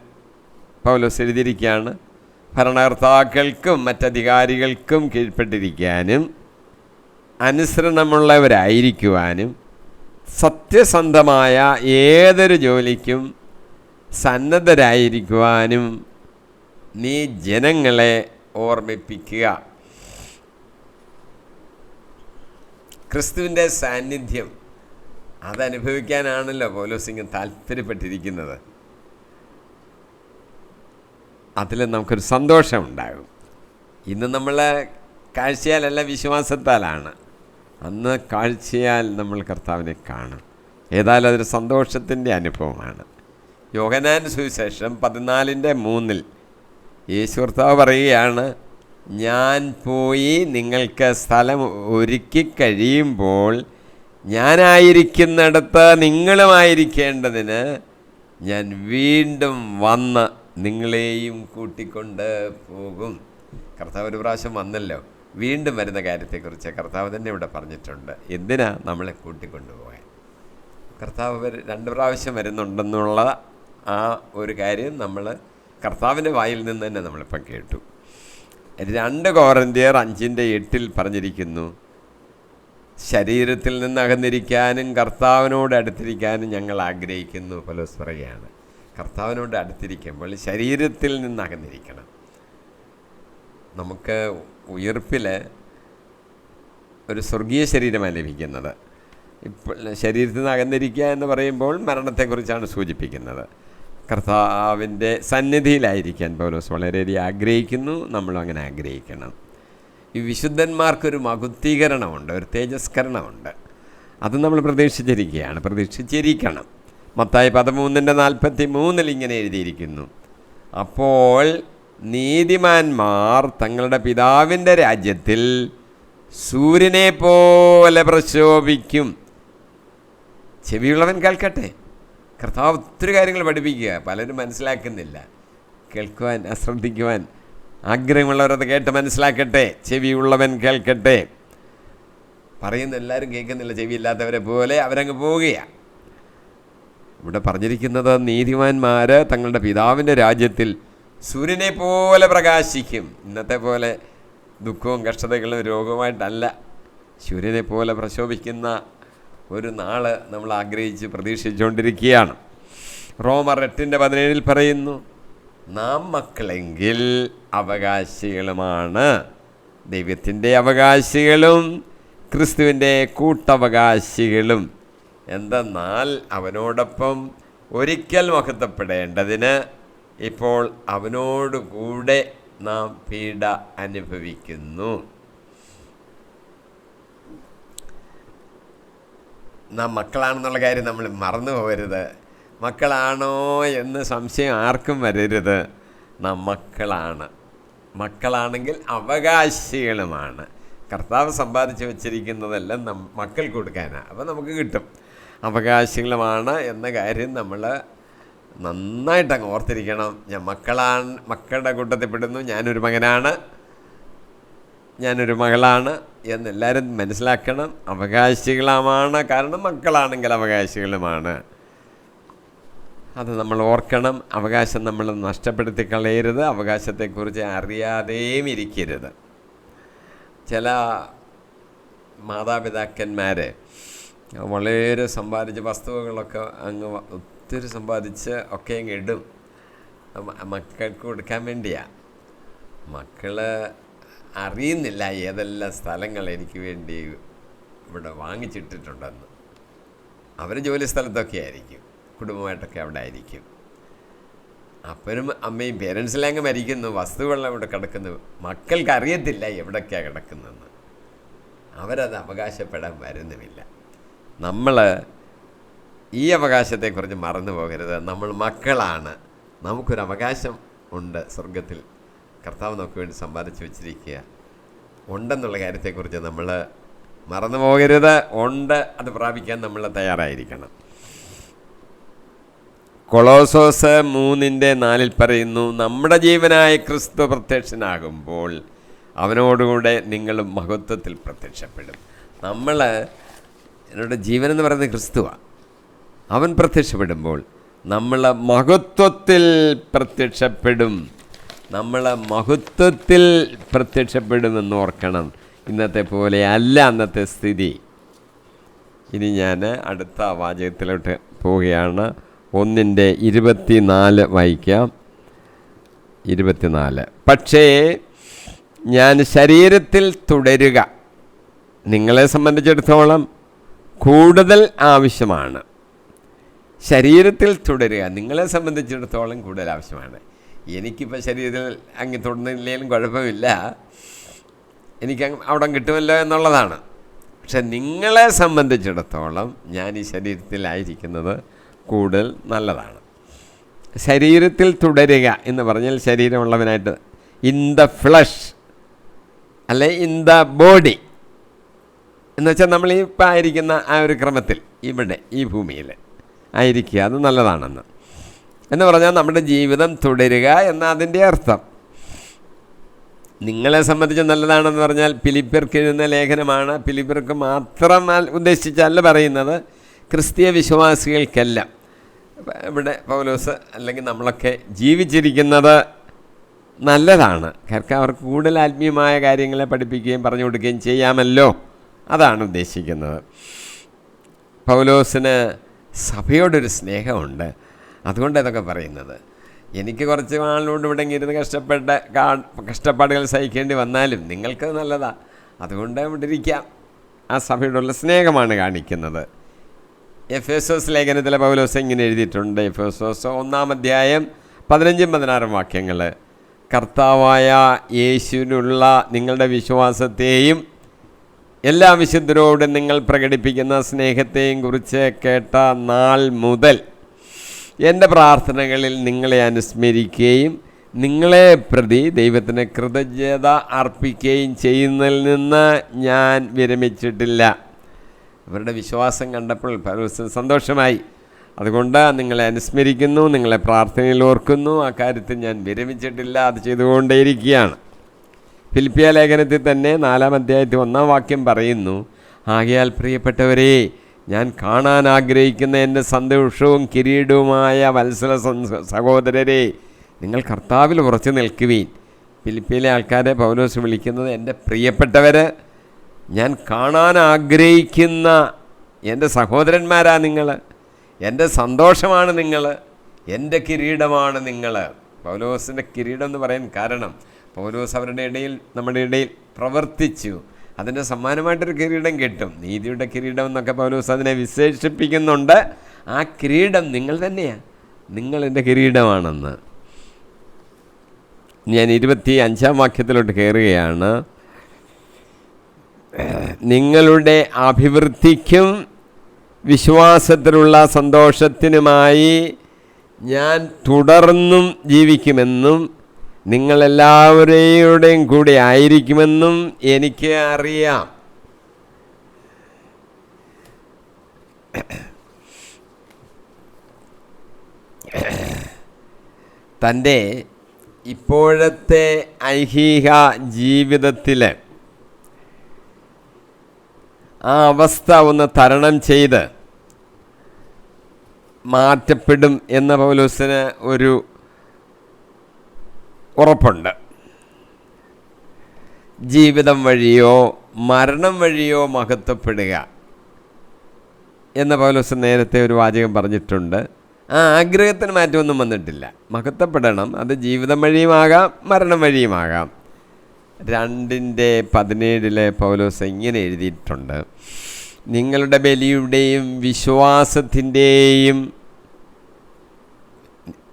പൗലോസ് എഴുതിയിരിക്കുകയാണ്, ഭരണകർത്താക്കൾക്കും മറ്റധികാരികൾക്കും കീഴ്പ്പെട്ടിരിക്കാനും അനുസരണമുള്ളവരായിരിക്കുവാനും സത്യസന്ധമായ ഏതൊരു ജോലിക്കും സന്നദ്ധരായിരിക്കുവാനും നീ ജനങ്ങളെ ഓർമ്മിപ്പിക്കുക. ക്രിസ്തുവിൻ്റെ സാന്നിധ്യം അതനുഭവിക്കാനാണല്ലോ പൗലോസിങ് താല്പര്യപ്പെട്ടിരിക്കുന്നത്. അതിൽ നമുക്കൊരു സന്തോഷമുണ്ടാകും. ഇന്ന് നമ്മൾ കാഴ്ചയാലല്ല വിശ്വാസത്താലാണ്. അന്ന് കാഴ്ചയാൽ നമ്മൾ കർത്താവിനെ കാണും. ഏതായാലും അതൊരു സന്തോഷത്തിൻ്റെ അനുഭവമാണ്. യോഹന്നാൻ സുവിശേഷം 14:3 യേശു കർത്താവ് പറയുകയാണ്, ഞാൻ പോയി നിങ്ങൾക്ക് സ്ഥലം ഒരുക്കി കഴിയുമ്പോൾ ഞാനായിരിക്കുന്നിടത്ത് നിങ്ങളുമായിരിക്കേണ്ടതിന് ഞാൻ വീണ്ടും വന്ന് നിങ്ങളെയും കൂട്ടിക്കൊണ്ട് പോകും. കർത്താവ് ഒരു പ്രാവശ്യം വന്നല്ലോ, വീണ്ടും വരുന്ന കാര്യത്തെക്കുറിച്ച് കർത്താവ് തന്നെ ഇവിടെ പറഞ്ഞിട്ടുണ്ട്. എന്തിനാ നമ്മളെ കൂട്ടിക്കൊണ്ടുപോകാൻ? കർത്താവ് 2 പ്രാവശ്യം വരുന്നുണ്ടെന്നുള്ള ആ ഒരു കാര്യം നമ്മൾ കർത്താവിൻ്റെ വായിൽ നിന്ന് തന്നെ നമ്മളിപ്പം കേട്ടു. 2 കൊരിന്ത്യർ 5:8 പറഞ്ഞിരിക്കുന്നു, ശരീരത്തിൽ നിന്ന് അകന്നിരിക്കാനും കർത്താവിനോട് അടുത്തിരിക്കാനും ഞങ്ങൾ ആഗ്രഹിക്കുന്നു. പൗലോസ് പറയുകയാണ്, കർത്താവിനോട് അടുത്തിരിക്കുമ്പോൾ ശരീരത്തിൽ നിന്ന് അകന്നിരിക്കണം. നമുക്ക് ഉയർപ്പിൽ ഒരു സ്വർഗീയ ശരീരമാണ് ലഭിക്കുന്നത്. ഇപ്പോൾ ശരീരത്തിൽ നിന്ന് അകന്നിരിക്കുക എന്ന് പറയുമ്പോൾ മരണത്തെക്കുറിച്ചാണ് സൂചിപ്പിക്കുന്നത്. കർത്താവിൻ്റെ സന്നിധിയിലായിരിക്കാൻ പൗലോസ് വളരെയധികം ആഗ്രഹിക്കുന്നു. നമ്മളും അങ്ങനെ ആഗ്രഹിക്കണം. ഈ വിശുദ്ധന്മാർക്കൊരു മഹുദ്ധീകരണമുണ്ട്, ഒരു തേജസ്കരണമുണ്ട്. അത് നമ്മൾ പ്രതീക്ഷിച്ചിരിക്കണം. മത്തായി 13:43 ഇങ്ങനെ എഴുതിയിരിക്കുന്നു, അപ്പോൾ നീതിമാന്മാർ തങ്ങളുടെ പിതാവിൻ്റെ രാജ്യത്തിൽ സൂര്യനെ പോലെ പ്രശോഭിക്കും. ചെവിയുള്ളവൻ കേൾക്കട്ടെ. കർത്താവ് ഒത്തിരി കാര്യങ്ങൾ പഠിപ്പിക്കുക, പലരും മനസ്സിലാക്കുന്നില്ല. കേൾക്കുവാൻ, ശ്രദ്ധിക്കുവാൻ ആഗ്രഹമുള്ളവരത് കേട്ട് മനസ്സിലാക്കട്ടെ. ചെവിയുള്ളവൻ കേൾക്കട്ടെ. പറയുന്ന എല്ലാവരും കേൾക്കുന്നില്ല, ചെവിയില്ലാത്തവരെ പോലെ അവരങ്ങ് പോവുകയാണ്. ഇവിടെ പറഞ്ഞിരിക്കുന്നത് നീതിമാന്മാർ തങ്ങളുടെ പിതാവിൻ്റെ രാജ്യത്തിൽ സൂര്യനെ പോലെ പ്രകാശിക്കും. ഇന്നത്തെ പോലെ ദുഃഖവും കഷ്ടതകളും രോഗവുമായിട്ടല്ല, സൂര്യനെ പോലെ പ്രശോഭിക്കുന്ന ഒരു നാള് നമ്മൾ ആഗ്രഹിച്ച് പ്രതീക്ഷിച്ചുകൊണ്ടിരിക്കുകയാണ്. റോമർ 8:17 പറയുന്നു, നാം മക്കളെങ്കിൽ അവകാശികളുമാണ്, ദൈവത്തിൻ്റെ അവകാശികളും ക്രിസ്തുവിൻ്റെ കൂട്ടവകാശികളും. എന്തെന്നാൽ അവനോടൊപ്പം ഒരിക്കൽ മഹത്വപ്പെടേണ്ടതിന് ഇപ്പോൾ അവനോടുകൂടെ നാം പീഡ അനുഭവിക്കുന്നു. നാം മക്കളാണെന്നുള്ള കാര്യം നമ്മൾ മറന്നു പോകരുത്. മക്കളാണോ എന്ന് സംശയം ആർക്കും വരരുത്. നാം മക്കളാണ്. മക്കളാണെങ്കിൽ അവകാശികളുമാണ്. കർത്താവ് സമ്പാദിച്ചു വച്ചിരിക്കുന്നതെല്ലാം മക്കൾക്ക് കൊടുക്കാനാണ്. അപ്പോൾ നമുക്ക് കിട്ടും. അവകാശികളുമാണ് എന്ന കാര്യം നമ്മൾ നന്നായിട്ടങ്ങ് ഓർത്തിരിക്കണം. ഞാൻ മക്കളുടെ കൂട്ടത്തിൽ പെടുന്നു, ഞാനൊരു മകനാണ്, ഞാനൊരു മകളാണ് എന്നെല്ലാവരും മനസ്സിലാക്കണം. അവകാശികളുമാണ്, കാരണം മക്കളാണെങ്കിൽ അവകാശികളുമാണ്. അത് നമ്മൾ ഓർക്കണം. അവകാശം നമ്മൾ നഷ്ടപ്പെടുത്തി കളയരുത്. അവകാശത്തെക്കുറിച്ച് അറിയാതെയും ഇരിക്കരുത്. ചില മാതാപിതാക്കന്മാർ വളരെ സമ്പാദിച്ച വസ്തുവകളൊക്കെ അങ്ങ് ഒത്തിരി സമ്പാദിച്ച് ഒക്കെ അങ്ങ് ഇടും, മക്കൾക്ക് കൊടുക്കാൻ വേണ്ടിയാണ്. മക്കൾ അറിയുന്നില്ല ഏതെല്ലാം സ്ഥലങ്ങൾ എനിക്ക് വേണ്ടി ഇവിടെ വാങ്ങിച്ചിട്ടിട്ടുണ്ടെന്ന്. അവർ ജോലി സ്ഥലത്തൊക്കെ ആയിരിക്കും, കുടുംബമായിട്ടൊക്കെ അവിടെ ആയിരിക്കും. അപ്പനും അമ്മയും പേരൻസിലെ അങ്ങ് മരിക്കുന്നു, വസ്തുവെള്ളം ഇവിടെ കിടക്കുന്നു. മക്കൾക്ക് അറിയത്തില്ല എവിടൊക്കെയാണ് കിടക്കുന്നതെന്ന്. അവരത് അവകാശപ്പെടാൻ വരുന്നുമില്ല. നമ്മൾ ഈ അവകാശത്തെക്കുറിച്ച് മറന്നു പോകരുത്. നമ്മൾ മക്കളാണ്, നമുക്കൊരു അവകാശം ഉണ്ട് സ്വർഗത്തിൽ. കർത്താവ് നമുക്ക് വേണ്ടി സമ്പാദിച്ചു വച്ചിരിക്കുക ഉണ്ടെന്നുള്ള കാര്യത്തെക്കുറിച്ച് നമ്മൾ മറന്നു പോകരുത്. ഉണ്ട്, അത് പ്രാപിക്കാൻ നമ്മൾ തയ്യാറായിരിക്കണം. കൊളോസോസ് 3:4 പറയുന്നു, നമ്മുടെ ജീവനായ ക്രിസ്തു പ്രത്യക്ഷനാകുമ്പോൾ അവനോടുകൂടെ നിങ്ങൾ മഹത്വത്തിൽ പ്രത്യക്ഷപ്പെടും. എന്നോട് ജീവൻ എന്ന് പറയുന്നത് ക്രിസ്തുവാണ്. അവൻ പ്രത്യക്ഷപ്പെടുമ്പോൾ നമ്മൾ മഹത്വത്തിൽ പ്രത്യക്ഷപ്പെടും. നമ്മൾ മഹത്വത്തിൽ പ്രത്യക്ഷപ്പെടുമെന്ന് ഓർക്കണം. ഇന്നത്തെ പോലെ അല്ല അന്നത്തെ സ്ഥിതി. ഇനി ഞാൻ അടുത്ത വാചകത്തിലോട്ട് പോവുകയാണ്. 1:24 വായിക്കാം. 24. പക്ഷേ ഞാൻ ശരീരത്തിൽ തുടരുക നിങ്ങളെ സംബന്ധിച്ചിടത്തോളം കൂടുതൽ ആവശ്യമാണ്. ശരീരത്തിൽ തുടരുക നിങ്ങളെ സംബന്ധിച്ചിടത്തോളം കൂടുതൽ ആവശ്യമാണ്. എനിക്കിപ്പോൾ ശരീരത്തിൽ അങ്ങ് തൊടുന്നില്ലെങ്കിലും കുഴപ്പമില്ല, എനിക്ക് അവിടെ കിട്ടുമല്ലോ എന്നുള്ളതാണ്. പക്ഷെ നിങ്ങളെ സംബന്ധിച്ചിടത്തോളം ഞാൻ ഈ ശരീരത്തിലായിരിക്കുന്നത് കൂടുതൽ നല്ലതാണ്. ശരീരത്തിൽ തുടരുക എന്ന് പറഞ്ഞാൽ ശരീരമുള്ളവനായിട്ട് ഇൻ ദ ഫ്ലഷ് അല്ലെ ഇൻ ദ ബോഡി എന്ന് വെച്ചാൽ നമ്മൾ ഇപ്പോൾ ആയിരിക്കുന്ന ആ ഒരു ക്രമത്തിൽ ഇവിടെ ഈ ഭൂമിയിൽ ആയിരിക്കുക, അത് നല്ലതാണെന്ന് എന്ന് പറഞ്ഞാൽ നമ്മുടെ ജീവിതം തുടരുക എന്ന അതിൻ്റെ അർത്ഥം. നിങ്ങളെ സംബന്ധിച്ച് നല്ലതാണെന്ന് പറഞ്ഞാൽ ഫിലിപ്പിയർക്ക് എഴുതുന്ന ലേഖനമാണ്. ഫിലിപ്പിയർക്ക് മാത്രം ഉദ്ദേശിച്ചല്ല പറയുന്നത്, ക്രിസ്തീയ വിശ്വാസികൾക്കെല്ലാം. ഇവിടെ പൗലോസ് അല്ലെങ്കിൽ നമ്മളൊക്കെ ജീവിച്ചിരിക്കുന്നത് നല്ലതാണ്. കാരണം അവർക്ക് കൂടുതൽ ആത്മീയമായ കാര്യങ്ങളെ പഠിപ്പിക്കുകയും പറഞ്ഞു കൊടുക്കുകയും ചെയ്യാമല്ലോ, അതാണ് ഉദ്ദേശിക്കുന്നത്. പൗലോസിന് സഭയോടൊരു സ്നേഹമുണ്ട്, അതുകൊണ്ട് ഇതൊക്കെ പറയുന്നത്. എനിക്ക് കുറച്ച് ആളിനോട് ഇവിടെ ഇരുന്ന് കഷ്ടപ്പാടുകൾ സഹിക്കേണ്ടി വന്നാലും നിങ്ങൾക്ക് നല്ലതാണ്, അതുകൊണ്ട് ഇവിടെ ഇരിക്കാം. ആ സഭയോടുള്ള സ്നേഹമാണ് കാണിക്കുന്നത്. എഫേസോസ് ലേഖനത്തിലെ പൗലോസ് ഇങ്ങനെ എഴുതിയിട്ടുണ്ട്. എഫേസോസ് 1:15-16 വാക്യങ്ങൾ. കർത്താവായ യേശുവിനുള്ള നിങ്ങളുടെ വിശ്വാസത്തെയും എല്ലാ വിശുദ്ധരോടും നിങ്ങൾ പ്രകടിപ്പിക്കുന്ന സ്നേഹത്തെയും കുറിച്ച് കേട്ട നാൾ മുതൽ എൻ്റെ പ്രാർത്ഥനകളിൽ നിങ്ങളെ അനുസ്മരിക്കുകയും നിങ്ങളെ പ്രതി ദൈവത്തിന് കൃതജ്ഞത അർപ്പിക്കുകയും ചെയ്യുന്നതിൽ നിന്ന് ഞാൻ വിരമിച്ചിട്ടില്ല. അവരുടെ വിശ്വാസം കണ്ടപ്പോൾ പൗലോസിന് സന്തോഷമായി. അതുകൊണ്ട് നിങ്ങളെ അനുസ്മരിക്കുന്നു, നിങ്ങളെ പ്രാർത്ഥനയിൽ ഓർക്കുന്നു. ആ കാര്യത്തിൽ ഞാൻ വിരമിച്ചിട്ടില്ല, അത് ചെയ്തുകൊണ്ടേയിരിക്കുകയാണ്. ഫിലിപ്പിയ ലേഖനത്തിൽ തന്നെ 4-1 വാക്യം പറയുന്നു, ആകയാൽ പ്രിയപ്പെട്ടവരെ, ഞാൻ കാണാൻ ആഗ്രഹിക്കുന്ന എൻ്റെ സന്തോഷവും കിരീടവുമായ വത്സല സഹോദരരെ, നിങ്ങൾ കർത്താവിൽ ഉറച്ചു നിൽക്കുവീൻ. ഫിലിപ്പിയിലെ ആൾക്കാരെ പൗലോസ് വിളിക്കുന്നത് എൻ്റെ പ്രിയപ്പെട്ടവർ, ഞാൻ കാണാൻ ആഗ്രഹിക്കുന്ന എൻ്റെ സഹോദരന്മാരാ നിങ്ങൾ, എൻ്റെ സന്തോഷമാണ് നിങ്ങൾ, എൻ്റെ കിരീടമാണ് നിങ്ങൾ. പൗലോസിൻ്റെ കിരീടം എന്ന് പറയാൻ കാരണം പൗലോസ് അവരുടെ ഇടയിൽ നമ്മുടെ ഇടയിൽ പ്രവർത്തിച്ചു, അതിൻ്റെ സമ്മാനമായിട്ടൊരു കിരീടം കിട്ടും. നീതിയുടെ കിരീടം എന്നൊക്കെ പൗലോസ് അതിനെ വിശേഷിപ്പിക്കുന്നുണ്ട്. ആ കിരീടം നിങ്ങൾ തന്നെയാണ്, നിങ്ങൾ എൻ്റെ കിരീടമാണെന്ന്. ഞാൻ 25 വാക്യത്തിലോട്ട് കയറുകയാണ്. നിങ്ങളുടെ അഭിവൃദ്ധിക്കും വിശ്വാസത്തിലുള്ള സന്തോഷത്തിനുമായി ഞാൻ തുടർന്നും ജീവിക്കുമെന്നും നിങ്ങളെല്ലാവരെയും കൂടെ ആയിരിക്കുമെന്നും എനിക്ക് അറിയാം. തൻ്റെ ഇപ്പോഴത്തെ ഐഹിക ജീവിതത്തിൽ ആ അവസ്ഥ ഒന്ന് തരണം ചെയ്ത് മാറ്റപ്പെടും എന്ന പൗലോസിന് ഒരു ഉറപ്പുണ്ട്. ജീവിതം വഴിയോ മരണം വഴിയോ മഹത്വപ്പെടുക എന്ന പൗലോസ് നേരത്തെ ഒരു വാചകം പറഞ്ഞിട്ടുണ്ട്. ആ ആഗ്രഹത്തിന് മാറ്റമൊന്നും വന്നിട്ടില്ല. മഹത്വപ്പെടണം. അത് ജീവിതം വഴിയുമാകാം മരണം വഴിയുമാകാം. 2:17 പൗലോസ് ഇങ്ങനെ എഴുതിയിട്ടുണ്ട്: നിങ്ങളുടെ ബലിയുടെയും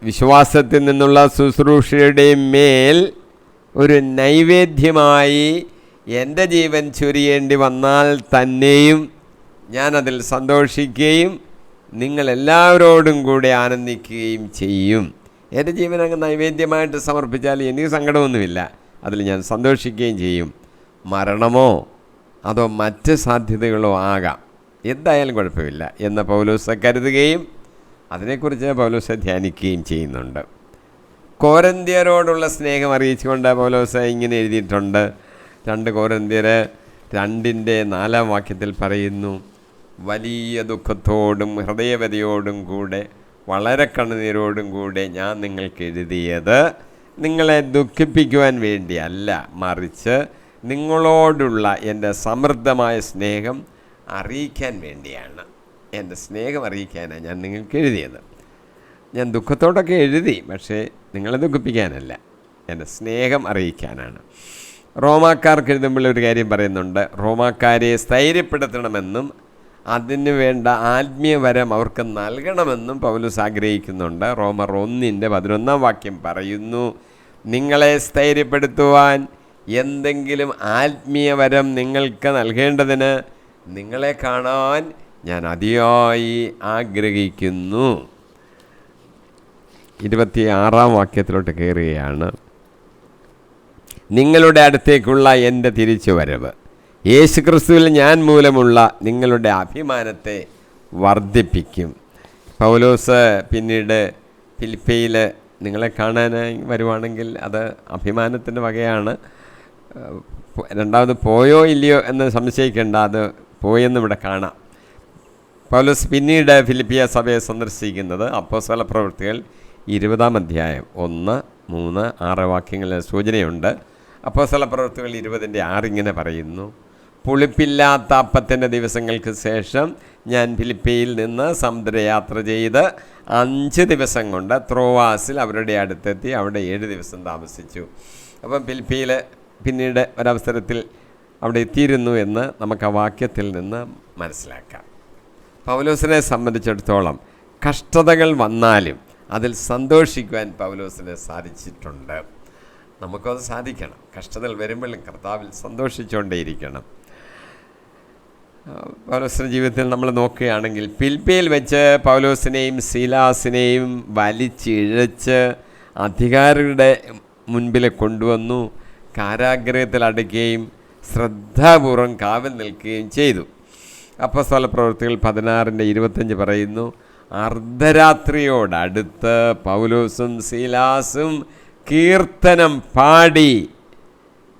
വിശ്വാസത്തിൽ നിന്നുള്ള ശുശ്രൂഷയുടെയും മേൽ ഒരു നൈവേദ്യമായി എൻ്റെ ജീവൻ ചൊരിയേണ്ടി വന്നാൽ തന്നെയും ഞാനതിൽ സന്തോഷിക്കുകയും നിങ്ങളെല്ലാവരോടും കൂടെ ആനന്ദിക്കുകയും ചെയ്യും. എൻ്റെ ജീവൻ അങ്ങ് നൈവേദ്യമായിട്ട് സമർപ്പിച്ചാൽ എനിക്ക് സങ്കടമൊന്നുമില്ല, അതിൽ ഞാൻ സന്തോഷിക്കുകയും ചെയ്യും. മരണമോ അതോ മറ്റ് സാധ്യതകളോ ആകാം, എന്തായാലും കുഴപ്പമില്ല എന്ന് പൗലോസ് കരുതുകയും അതിനെക്കുറിച്ച് പൗലോസ് ധ്യാനിക്കുകയും ചെയ്യുന്നുണ്ട്. കോരിന്ത്യരോടുള്ള സ്നേഹം അറിയിച്ചുകൊണ്ട് പൗലോസ് ഇങ്ങനെ എഴുതിയിട്ടുണ്ട്. 2 കൊരിന്ത്യർ 2:4 പറയുന്നു: വലിയ ദുഃഖത്തോടും ഹൃദയവ്യതയോടും കൂടെ വളരെ കണ്ണുനീരോടും കൂടെ ഞാൻ നിങ്ങൾക്ക് എഴുതിയത് നിങ്ങളെ ദുഃഖിപ്പിക്കുവാൻ വേണ്ടിയല്ല, മറിച്ച് നിങ്ങളോടുള്ള എൻ്റെ സമൃദ്ധമായ സ്നേഹം അറിയിക്കാൻ വേണ്ടിയാണ്. എൻ്റെ സ്നേഹം അറിയിക്കാനാണ് ഞാൻ നിങ്ങൾക്ക് എഴുതിയത്. ഞാൻ ദുഃഖത്തോടൊക്കെ എഴുതി, പക്ഷേ നിങ്ങളെ ദുഃഖിപ്പിക്കാനല്ല, എൻ്റെ സ്നേഹം അറിയിക്കാനാണ്. റോമാക്കാർക്ക് എഴുതുമ്പോൾ ഒരു കാര്യം പറയുന്നുണ്ട്: റോമാക്കാരെ സ്ഥൈര്യപ്പെടുത്തണമെന്നും അതിനു വേണ്ട ആത്മീയവരം അവർക്ക് നൽകണമെന്നും പൗലോസ് ആഗ്രഹിക്കുന്നുണ്ട്. റോമർ 1:11 പറയുന്നു: നിങ്ങളെ സ്ഥൈര്യപ്പെടുത്തുവാൻ എന്തെങ്കിലും ആത്മീയവരം നിങ്ങൾക്ക് നൽകേണ്ടതിന് നിങ്ങളെ കാണാൻ ഞാൻ അതിയായി ആഗ്രഹിക്കുന്നു. 26 കയറുകയാണ്: നിങ്ങളുടെ അടുത്തേക്കുള്ള എൻ്റെ തിരിച്ചുവരവ് യേശുക്രിസ്തുവിൽ ഞാൻ മൂലമുള്ള നിങ്ങളുടെ അഭിമാനത്തെ വർദ്ധിപ്പിക്കും. പൗലോസ് പിന്നീട് ഫിലിപ്പിയിൽ നിങ്ങളെ കാണാനായി വരുവാണെങ്കിൽ അത് അഭിമാനത്തിൻ്റെ വകയാണ്. രണ്ടാമത് പോയോ ഇല്ലയോ എന്ന് സംശയിക്കേണ്ട, അത് പോയെന്ന് ഇവിടെ കാണാം. പൗലോസ് പിന്നീട് ഫിലിപ്പിയ സഭയെ സന്ദർശിക്കുന്നത് അപ്പോസ്തല പ്രവൃത്തികൾ 20 അധ്യായം 1, 3, 6 വാക്യങ്ങളിൽ സൂചനയുണ്ട്. അപ്പോസ്തല പ്രവൃത്തികൾ 20:6 ഇങ്ങനെ പറയുന്നു: പുളിപ്പില്ലാത്ത അപ്പത്തിൻ്റെ ദിവസങ്ങൾക്ക് ശേഷം ഞാൻ ഫിലിപ്പിയിൽ നിന്ന് സമുദ്രയാത്ര ചെയ്ത് 5 ദിവസം കൊണ്ട് ത്രോവാസിൽ അവരുടെ അടുത്തെത്തി. അവിടെ 7 ദിവസം താമസിച്ചു. അപ്പം ഫിലിപ്പിയിൽ പിന്നീട് ഒരവസരത്തിൽ അവിടെ എത്തിയിരുന്നു എന്ന് നമുക്ക് ആ വാക്യത്തിൽ നിന്ന് മനസ്സിലാക്കാം. പൗലോസിനെ സംബന്ധിച്ചിടത്തോളം കഷ്ടതകൾ വന്നാലും അതിൽ സന്തോഷിക്കുവാൻ പൗലോസിന് സാധിച്ചിട്ടുണ്ട്. നമുക്കത് സാധിക്കണം. കഷ്ടതകൾ വരുമ്പോഴും കർത്താവിൽ സന്തോഷിച്ചുകൊണ്ടേയിരിക്കണം. പൗലോസിൻ്റെ ജീവിതത്തിൽ നമ്മൾ നോക്കുകയാണെങ്കിൽ ഫിലിപ്പിയിൽ വെച്ച് പൗലോസിനെയും സീലാസിനെയും വലിച്ചിഴച്ച് അധികാരികളുടെ മുൻപിൽ കൊണ്ടുവന്നു കാരാഗ്രഹത്തിൽ അടയ്ക്കുകയും ശ്രദ്ധാപൂർവം കാവൽ നിൽക്കുകയും ചെയ്തു. അപ്പോസ്തല പ്രവൃത്തികൾ 16:25 പറയുന്നു: അർദ്ധരാത്രിയോടടുത്ത് പൗലോസും സീലാസും കീർത്തനം പാടി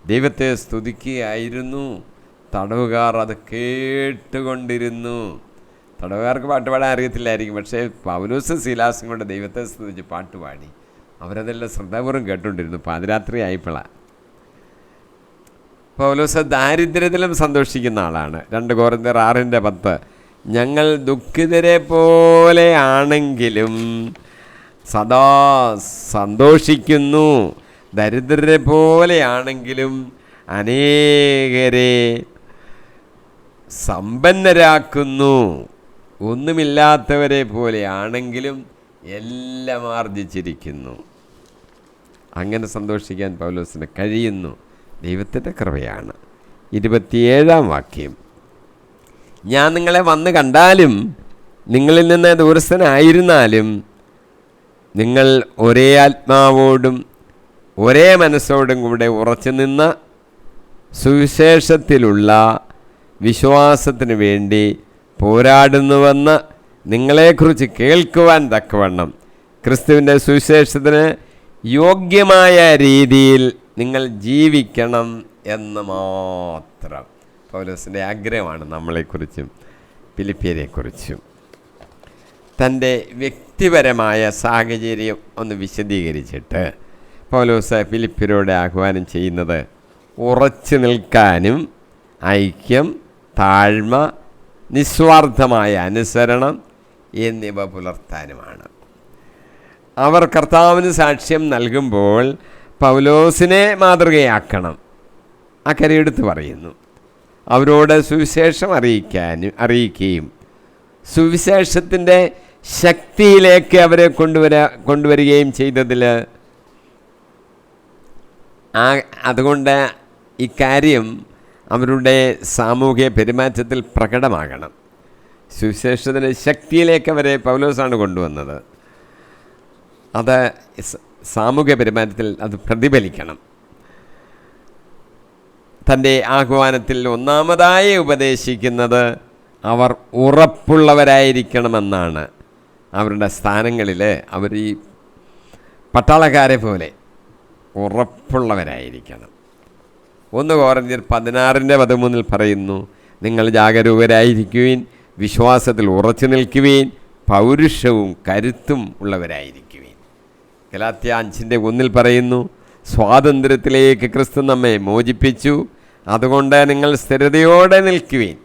ദൈവത്തെ സ്തുതിക്കുകയായിരുന്നു. തടവുകാർ അത് കേട്ടുകൊണ്ടിരുന്നു. തടവുകാർക്ക് പാട്ട് പാടാൻ അറിയത്തില്ലായിരിക്കും, പക്ഷേ പൗലോസും സീലാസും കൊണ്ട് ദൈവത്തെ സ്തുതിച്ച് പാട്ടുപാടി. അവരതെല്ലാം ശ്രദ്ധാപൂർവ്വം കേട്ടുകൊണ്ടിരുന്നു. പാതിരാത്രി ആയപ്പോഴാണ്. പൗലോസ് ദാരിദ്ര്യത്തിലും സന്തോഷിക്കുന്ന ആളാണ്. 2 കൊരിന്ത്യർ 6:10 ഞങ്ങൾ ദുഃഖിതരെ പോലെ ആണെങ്കിലും സദാ സന്തോഷിക്കുന്നു, ദരിദ്രരെ പോലെയാണെങ്കിലും അനേകരെ സമ്പന്നരാക്കുന്നു, ഒന്നുമില്ലാത്തവരെ പോലെയാണെങ്കിലും എല്ലാം ആർജിച്ചിരിക്കുന്നു. അങ്ങനെ സന്തോഷിക്കാൻ പൗലോസിന് കഴിയുന്നു. ദൈവത്തിൻ്റെ കൃപയാണ്. 27 വാക്യം: ഞാൻ നിങ്ങളെ വന്ന് കണ്ടാലും നിങ്ങളിൽ നിന്ന് ദൂരസ്ഥനായിരുന്നാലും നിങ്ങൾ ഒരേ ആത്മാവോടും ഒരേ മനസ്സോടും കൂടെ ഉറച്ചു നിന്ന് സുവിശേഷത്തിലുള്ള വിശ്വാസത്തിന് വേണ്ടി പോരാടുന്നുവെന്ന് നിങ്ങളെക്കുറിച്ച് കേൾക്കുവാൻ തക്കവണ്ണം ക്രിസ്തുവിൻ്റെ സുവിശേഷത്തിന് യോഗ്യമായ രീതിയിൽ നിങ്ങൾ ജീവിക്കണം എന്ന് മാത്രം പൗലോസിൻ്റെ ആഗ്രഹമാണ് നമ്മളെക്കുറിച്ചും ഫിലിപ്പിയരെക്കുറിച്ചും. തൻ്റെ വ്യക്തിപരമായ സാഹചര്യം ഒന്ന് വിശദീകരിച്ചിട്ട് പൗലോസ് ഫിലിപ്പിയരോട് ആഹ്വാനം ചെയ്യുന്നത് ഉറച്ചു നിൽക്കാനും ഐക്യം, താഴ്മ, നിസ്വാർത്ഥമായ അനുസരണം എന്നിവ പുലർത്താനുമാണ്. അവർ കർത്താവിന് സാക്ഷ്യം നൽകുമ്പോൾ പൗലോസിനെ മാതൃകയാക്കണം. അക്കരെ എടുത്ത് പറയുന്നു. അവരോട് സുവിശേഷം അറിയിക്കുകയും സുവിശേഷത്തിൻ്റെ ശക്തിയിലേക്ക് അവരെ കൊണ്ടുവരികയും ചെയ്തതിൽ അതുകൊണ്ട് ഇക്കാര്യം അവരുടെ സാമൂഹിക പെരുമാറ്റത്തിൽ പ്രകടമാകണം. സുവിശേഷത്തിൻ്റെ ശക്തിയിലേക്ക് അവരെ പൗലോസാണ് കൊണ്ടുവന്നത്. അത് സാമൂഹിക പെരുമാറ്റത്തിൽ അത് പ്രതിഫലിക്കണം. തൻ്റെ ആഹ്വാനത്തിൽ ഒന്നാമതായി ഉപദേശിക്കുന്നത് അവർ ഉറപ്പുള്ളവരായിരിക്കണമെന്നാണ്. അവരുടെ സ്ഥാനങ്ങളിൽ അവർ ഈ പട്ടാളക്കാരെ പോലെ ഉറപ്പുള്ളവരായിരിക്കണം. 1 കൊരിന്ത്യർ 16:13 പറയുന്നു, നിങ്ങൾ ജാഗരൂകരായിരിക്കുവിൻ, വിശ്വാസത്തിൽ ഉറച്ചു നിൽക്കുവിൻ, പൗരുഷവും കരുത്തും ഉള്ളവരായിരിക്കുവിൻ. ഗലാത്യ 5:1 പറയുന്നു, സ്വാതന്ത്ര്യത്തിലേക്ക് ക്രിസ്തു നമ്മെ മോചിപ്പിച്ചു, അതുകൊണ്ട് നിങ്ങൾ സ്ഥിരതയോടെ നിൽക്കുവിൻ.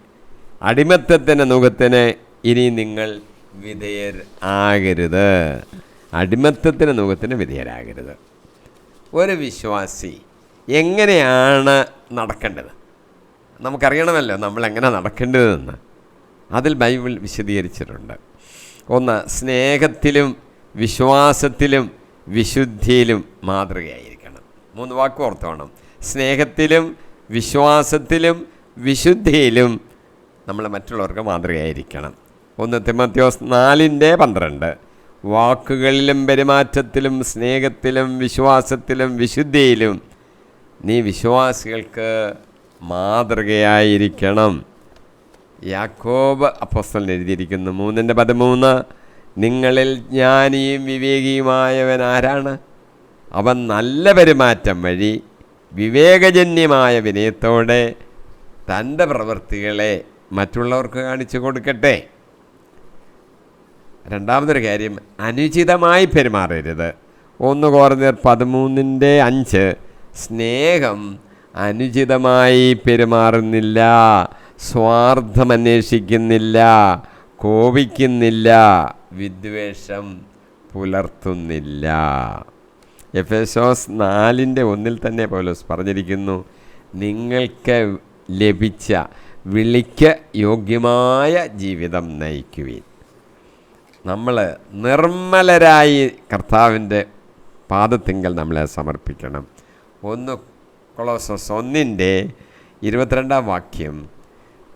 അടിമത്തത്തിന് നുഖത്തിന് ഇനി നിങ്ങൾ വിധേയരാകരുത്. അടിമത്തത്തിന് നുഖത്തിന് വിധേയരാകരുത്. ഒരു വിശ്വാസി എങ്ങനെയാണ് നടക്കേണ്ടത്? നമുക്കറിയണമല്ലോ നമ്മളെങ്ങനെ നടക്കേണ്ടതെന്ന്. അതിൽ ബൈബിൾ വിശദീകരിച്ചിട്ടുണ്ട്. 1, സ്നേഹത്തിലും വിശ്വാസത്തിലും വിശുദ്ധിയിലും മാതൃകയായിരിക്കണം. 3 വാക്ക് ഓർത്തോണം. സ്നേഹത്തിലും വിശ്വാസത്തിലും വിശുദ്ധിയിലും നമ്മൾ മറ്റുള്ളവർക്ക് മാതൃകയായിരിക്കണം. 1 തിമോഥെയോസ് 4:12 വാക്കുകളിലും പെരുമാറ്റത്തിലും സ്നേഹത്തിലും വിശ്വാസത്തിലും വിശുദ്ധിയിലും നീ വിശ്വാസികൾക്ക് മാതൃകയായിരിക്കണം. യാക്കോബ് അപ്പോസ്തലൻ എഴുതിയിരിക്കുന്നു 3:13 നിങ്ങളിൽ ജ്ഞാനിയും വിവേകിയുമായവൻ ആരാണ്? അവൻ നല്ല പെരുമാറ്റം വഴി വിവേകജന്യമായ വിനയത്തോടെ തൻ്റെ പ്രവൃത്തികളെ മറ്റുള്ളവർക്ക് കാണിച്ചു കൊടുക്കട്ടെ. രണ്ടാമതൊരു കാര്യം, അനുചിതമായി പെരുമാറരുത്. 1 കൊരിന്ത്യർ 13:5 സ്നേഹം അനുചിതമായി പെരുമാറുന്നില്ല, സ്വാർത്ഥമന്വേഷിക്കുന്നില്ല, കോപിക്കുന്നില്ല, വിദ്വേഷം പുലർത്തുന്നില്ല. എഫേസോസ് 4:1 തന്നെ പൗലോസ് പറഞ്ഞിരിക്കുന്നു, നിങ്ങൾക്ക് ലഭിച്ച വിളിക്ക് യോഗ്യമായ ജീവിതം നയിക്കുവിൻ. നമ്മൾ നിർമ്മലരായി കർത്താവിൻ്റെ പാദത്തിങ്കൽ നമ്മളെ സമർപ്പിക്കണം. 1 കൊളോസ്സോസ് 1:22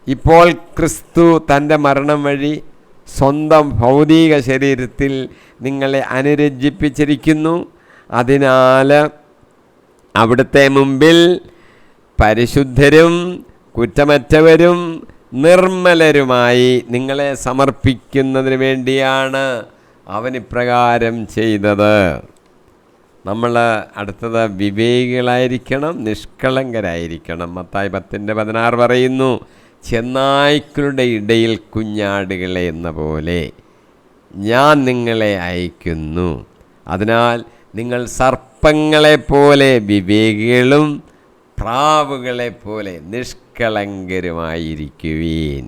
ഇപ്പോൾ ക്രിസ്തു തൻ്റെ മരണം വഴി സ്വന്തം ഭൗതിക ശരീരത്തിൽ നിങ്ങളെ അനുരഞ്ജിപ്പിച്ചിരിക്കുന്നു. അതിനാൽ അവിടുത്തെ മുമ്പിൽ പരിശുദ്ധരും കുറ്റമറ്റവരും നിർമ്മലരുമായി നിങ്ങളെ സമർപ്പിക്കുന്നതിന് വേണ്ടിയാണ് അവൻ ഇപ്രകാരം ചെയ്തത്. നമ്മൾ അടുത്തത് വിവേകികളായിരിക്കണം, നിഷ്കളങ്കരായിരിക്കണം. മത്തായി 10:16 പറയുന്നു, ചെന്നായ്ക്കളുടെ ഇടയിൽ കുഞ്ഞാടുകളെ എന്ന പോലെ ഞാൻ നിങ്ങളെ അയക്കുന്നു. അതിനാൽ നിങ്ങൾ സർപ്പങ്ങളെപ്പോലെ വിവേകികളും പ്രാവുകളെപ്പോലെ നിഷ്കളങ്കരുമായിരിക്കുവീൻ.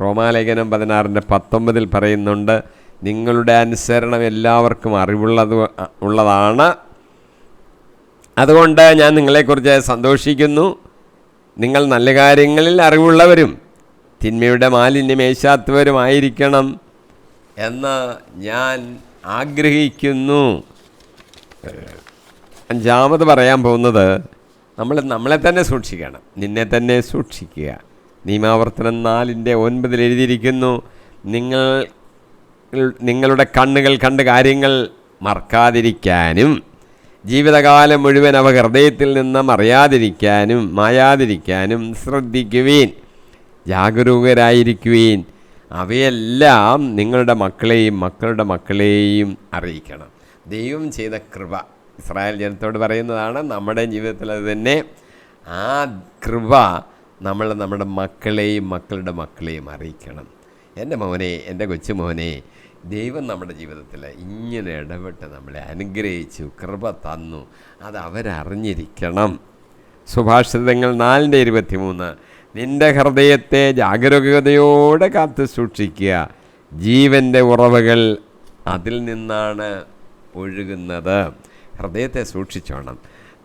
റോമാലേഖനം 16:19 പറയുന്നുണ്ട്, നിങ്ങളുടെ അനുസരണം എല്ലാവർക്കും ഉള്ളതാണ്. അതുകൊണ്ട് ഞാൻ നിങ്ങളെക്കുറിച്ച് സന്തോഷിക്കുന്നു. നിങ്ങൾ നല്ല കാര്യങ്ങളിൽ അറിവുള്ളവരും തിന്മയുടെ മാലിന്യം ഏശാത്തവരുമായിരിക്കണം എന്ന് ഞാൻ ആഗ്രഹിക്കുന്നു. 5 പറയാൻ പോകുന്നത്, നമ്മളെ തന്നെ സൂക്ഷിക്കണം, നിന്നെ തന്നെ സൂക്ഷിക്കുക. നിയമാവർത്തനം 4:9 എഴുതിയിരിക്കുന്നു, നിങ്ങളുടെ കണ്ണുകൾ കണ്ട് കാര്യങ്ങൾ മറക്കാതിരിക്കാനും ജീവിതകാലം മുഴുവൻ അവ ഹൃദയത്തിൽ നിന്ന് മായാതിരിക്കാനും ശ്രദ്ധിക്കുവീൻ, ജാഗരൂകരായിരിക്കുവീൻ. അവയെല്ലാം നിങ്ങളുടെ മക്കളുടെ മക്കളെയും അറിയിക്കണം. ദൈവം ചെയ്ത കൃപ ഇസ്രായേൽ ജനത്തോട് പറയുന്നതാണ്. നമ്മുടെ ജീവിതത്തിൽ അത് തന്നെ. ആ കൃപ നമ്മുടെ മക്കളുടെ മക്കളെയും അറിയിക്കണം. എൻ്റെ മോനെ, എൻ്റെ കൊച്ചുമോനെ, ദൈവം നമ്മുടെ ജീവിതത്തിൽ ഇങ്ങനെ ഇടപെട്ട് നമ്മളെ അനുഗ്രഹിച്ചു, കൃപ തന്നു, അത് അവരറിഞ്ഞിരിക്കണം. സുഭാഷിതങ്ങൾ 4:23, നിൻ്റെ ഹൃദയത്തെ ജാഗരൂകതയോടെ കാത്തു സൂക്ഷിക്കുക, ജീവൻ്റെ ഉറവകൾ അതിൽ നിന്നാണ് ഒഴുകുന്നത്. ഹൃദയത്തെ സൂക്ഷിച്ചോണം,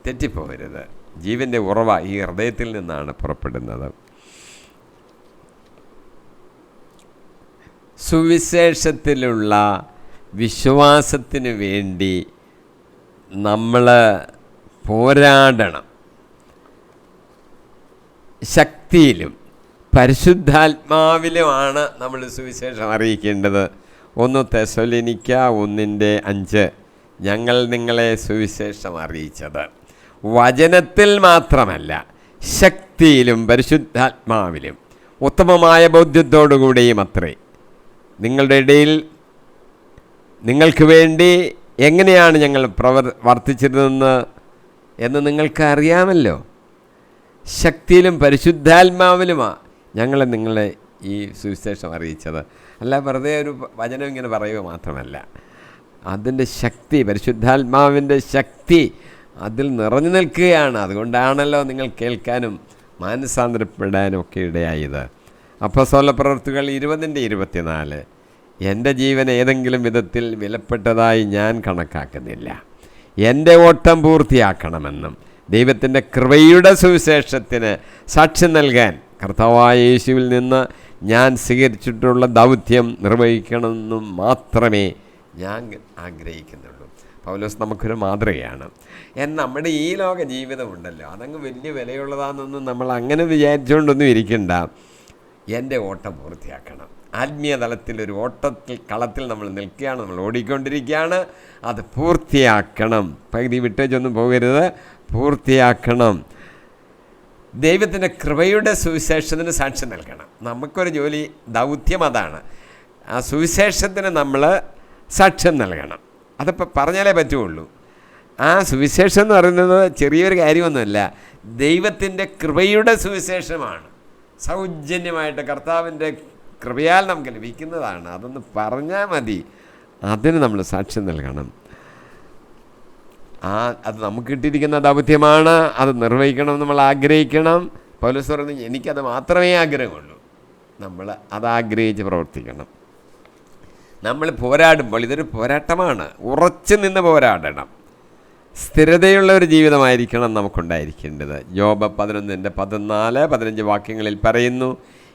തെറ്റിപ്പോകരുത്. ജീവൻ്റെ ഉറവ ഈ ഹൃദയത്തിൽ നിന്നാണ് പുറപ്പെടുന്നത്. സുവിശേഷത്തിലുള്ള വിശ്വാസത്തിന് വേണ്ടി നമ്മൾ പോരാടണം. ശക്തിയിലും പരിശുദ്ധാത്മാവിലുമാണ് നമ്മൾ സുവിശേഷം അറിയിക്കേണ്ടത്. 1 തെസ്സലോനിക്ക 1:5, ഞങ്ങൾ നിങ്ങളെ സുവിശേഷം അറിയിച്ചത് വചനത്തിൽ മാത്രമല്ല, ശക്തിയിലും പരിശുദ്ധാത്മാവിലും ഉത്തമമായ ബോധ്യത്തോടുകൂടിയും അത്രേ. നിങ്ങളുടെ ഇടയിൽ നിങ്ങൾക്ക് വേണ്ടി എങ്ങനെയാണ് ഞങ്ങൾ വർത്തിച്ചിരുന്നതെന്ന് എന്ന് നിങ്ങൾക്ക് അറിയാമല്ലോ. ശക്തിയിലും പരിശുദ്ധാത്മാവിലുമാണ് നിങ്ങളെ ഈ സുവിശേഷം അറിയിച്ചത്. അല്ല വെറുതെ ഒരു വചനം ഇങ്ങനെ പറയുക മാത്രമല്ല, അതിൻ്റെ ശക്തി, പരിശുദ്ധാത്മാവിൻ്റെ ശക്തി അതിൽ നിറഞ്ഞു നിൽക്കുകയാണ്. അതുകൊണ്ടാണല്ലോ നിങ്ങൾ കേൾക്കാനും മാനസാന്തരപ്പെടാനും ഒക്കെ ഇടയായത്. അപ്പോസ്തല പ്രവൃത്തികൾ 20:24, എൻ്റെ ജീവൻ ഏതെങ്കിലും വിധത്തിൽ വിലപ്പെട്ടതായി ഞാൻ കണക്കാക്കുന്നില്ല, എൻ്റെ ഓട്ടം പൂർത്തിയാക്കണമെന്നും ദൈവത്തിൻ്റെ കൃപയുടെ സുവിശേഷത്തിന് സാക്ഷ്യം നൽകാൻ കർത്താവായ യേശുവിൽ നിന്ന് ഞാൻ സ്വീകരിച്ചിട്ടുള്ള ദൗത്യം നിർവഹിക്കണമെന്നും മാത്രമേ ഞാൻ ആഗ്രഹിക്കുന്നുള്ളൂ. പൗലോസ് നമുക്കൊരു മാതൃകയാണ്. നമ്മുടെ ഈ ലോക ജീവിതമുണ്ടല്ലോ, അതങ്ങ് വലിയ വിലയുള്ളതാണെന്നൊന്നും നമ്മൾ അങ്ങനെ വിചാരിച്ചുകൊണ്ടൊന്നും ഇരിക്കണ്ട. എൻ്റെ ഓട്ടം പൂർത്തിയാക്കണം. ആത്മീയ തലത്തിൽ ഒരു കളത്തിൽ നമ്മൾ നിൽക്കുകയാണ്, നമ്മൾ ഓടിക്കൊണ്ടിരിക്കുകയാണ്. അത് പൂർത്തിയാക്കണം. പകുതി വിട്ടേച്ചൊന്നും പോകരുത്, പൂർത്തിയാക്കണം. ദൈവത്തിൻ്റെ കൃപയുടെ സുവിശേഷത്തിന് സാക്ഷ്യം നൽകണം. നമുക്കൊരു ദൗത്യം അതാണ്. ആ സുവിശേഷത്തിന് നമ്മൾ സാക്ഷ്യം നൽകണം. അതിപ്പോൾ പറഞ്ഞാലേ പറ്റുള്ളൂ. ആ സുവിശേഷം എന്ന് പറയുന്നത് ചെറിയൊരു കാര്യമൊന്നുമല്ല, ദൈവത്തിൻ്റെ കൃപയുടെ സുവിശേഷമാണ്. സൗജന്യമായിട്ട് കർത്താവിൻ്റെ കൃപയാൽ നമുക്ക് ലഭിക്കുന്നതാണ്. അതൊന്ന് പറഞ്ഞാൽ മതി, അതിന് നമ്മൾ സാക്ഷ്യം നൽകണം. അത് നമുക്ക് കിട്ടിയിരിക്കുന്ന ദൗത്യമാണ്, അത് നിർവഹിക്കണം, നമ്മൾ ആഗ്രഹിക്കണം. പൗലോസ് പറഞ്ഞു, എനിക്കത് മാത്രമേ ആഗ്രഹമുള്ളൂ. നമ്മൾ അതാഗ്രഹിച്ച് പ്രവർത്തിക്കണം. നമ്മൾ പോരാടുമ്പോൾ ഇതൊരു പോരാട്ടമാണ്, ഉറച്ചു നിന്ന് പോരാടണം. സ്ഥിരതയുള്ള ഒരു ജീവിതമായിരിക്കണം നമുക്കുണ്ടായിരിക്കേണ്ടത്. യോബ് 11:14-15 വാക്യങ്ങളിൽ പറയുന്നു,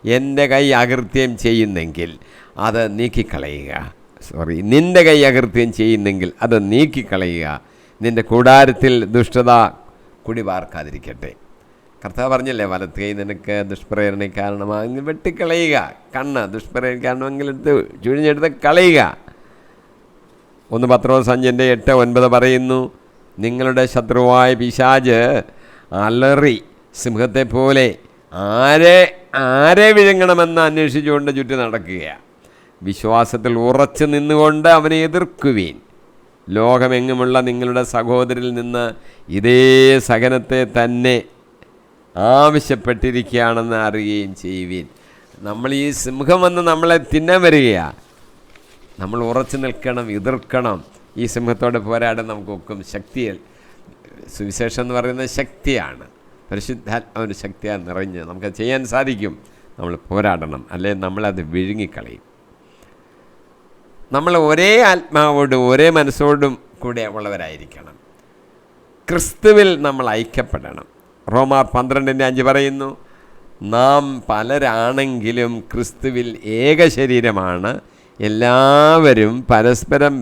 എൻ്റെ കൈ അകൃത്യം ചെയ്യുന്നെങ്കിൽ അത് നീക്കിക്കളയുക. നിൻ്റെ കൈ അകൃത്യം ചെയ്യുന്നെങ്കിൽ അത് നീക്കിക്കളയുക. നിൻ്റെ കൂടാരത്തിൽ ദുഷ്ടത കുടിപാർക്കാതിരിക്കട്ടെ. കർത്താവ് പറഞ്ഞല്ലേ, വലത്ത് കൈ നിനക്ക് ദുഷ്പ്രേരണ കാരണമാകുന്ന വെട്ടിക്കളയുക. കണ്ണ് ദുഷ്പ്രേരണ കാരണമെങ്കിൽ എടുത്ത് ചുഴിഞ്ഞെടുത്ത് കളയുക. 1 പത്രോസ് 5:8-9 പറയുന്നു, നിങ്ങളുടെ ശത്രുവായ പിശാച് അലറി സിംഹത്തെ പോലെ ആരെ വിഴുങ്ങണമെന്ന് അന്വേഷിച്ചുകൊണ്ട് ചുറ്റും നടക്കുകയാണ്. വിശ്വാസത്തിൽ ഉറച്ചു നിന്നുകൊണ്ട് അവനെ എതിർക്കുവീൻ. ലോകമെങ്ങുമുള്ള നിങ്ങളുടെ സഹോദരിൽ നിന്ന് ഇതേ സഹനത്തെ തന്നെ ആവശ്യപ്പെട്ടിരിക്കുകയാണെന്ന് അറിയുകയും ചെയ്യുവീൻ. നമ്മൾ ഈ സിംഹം വന്ന് നമ്മളെ തിന്നാൻ വരികയാണ്. നമ്മൾ ഉറച്ചു നിൽക്കണം, എതിർക്കണം. ഈ സിംഹത്തോടെ പോരാടാൻ നമുക്കൊക്കും. ശക്തിയിൽ സുവിശേഷം എന്ന് പറയുന്നത് ശക്തിയാണ്, പരിശുദ്ധാത്മാവിൻ്റെ ശക്തിയാണ് നിറഞ്ഞ് നമുക്കത് ചെയ്യാൻ സാധിക്കും. നമ്മൾ പോരാടണം, അല്ലെങ്കിൽ നമ്മളത് വിഴുങ്ങിക്കളയും. നമ്മൾ ഒരേ ആത്മാവോടും ഒരേ മനസ്സോടും കൂടെ ഉള്ളവരായിരിക്കണം. ക്രിസ്തുവിൽ നമ്മൾ ഐക്യപ്പെടണം. റോമാർ 12:5 പറയുന്നു, നാം പലരാണെങ്കിലും ക്രിസ്തുവിൽ ഏക ശരീരമാണ്, എല്ലാവരും പരസ്പരം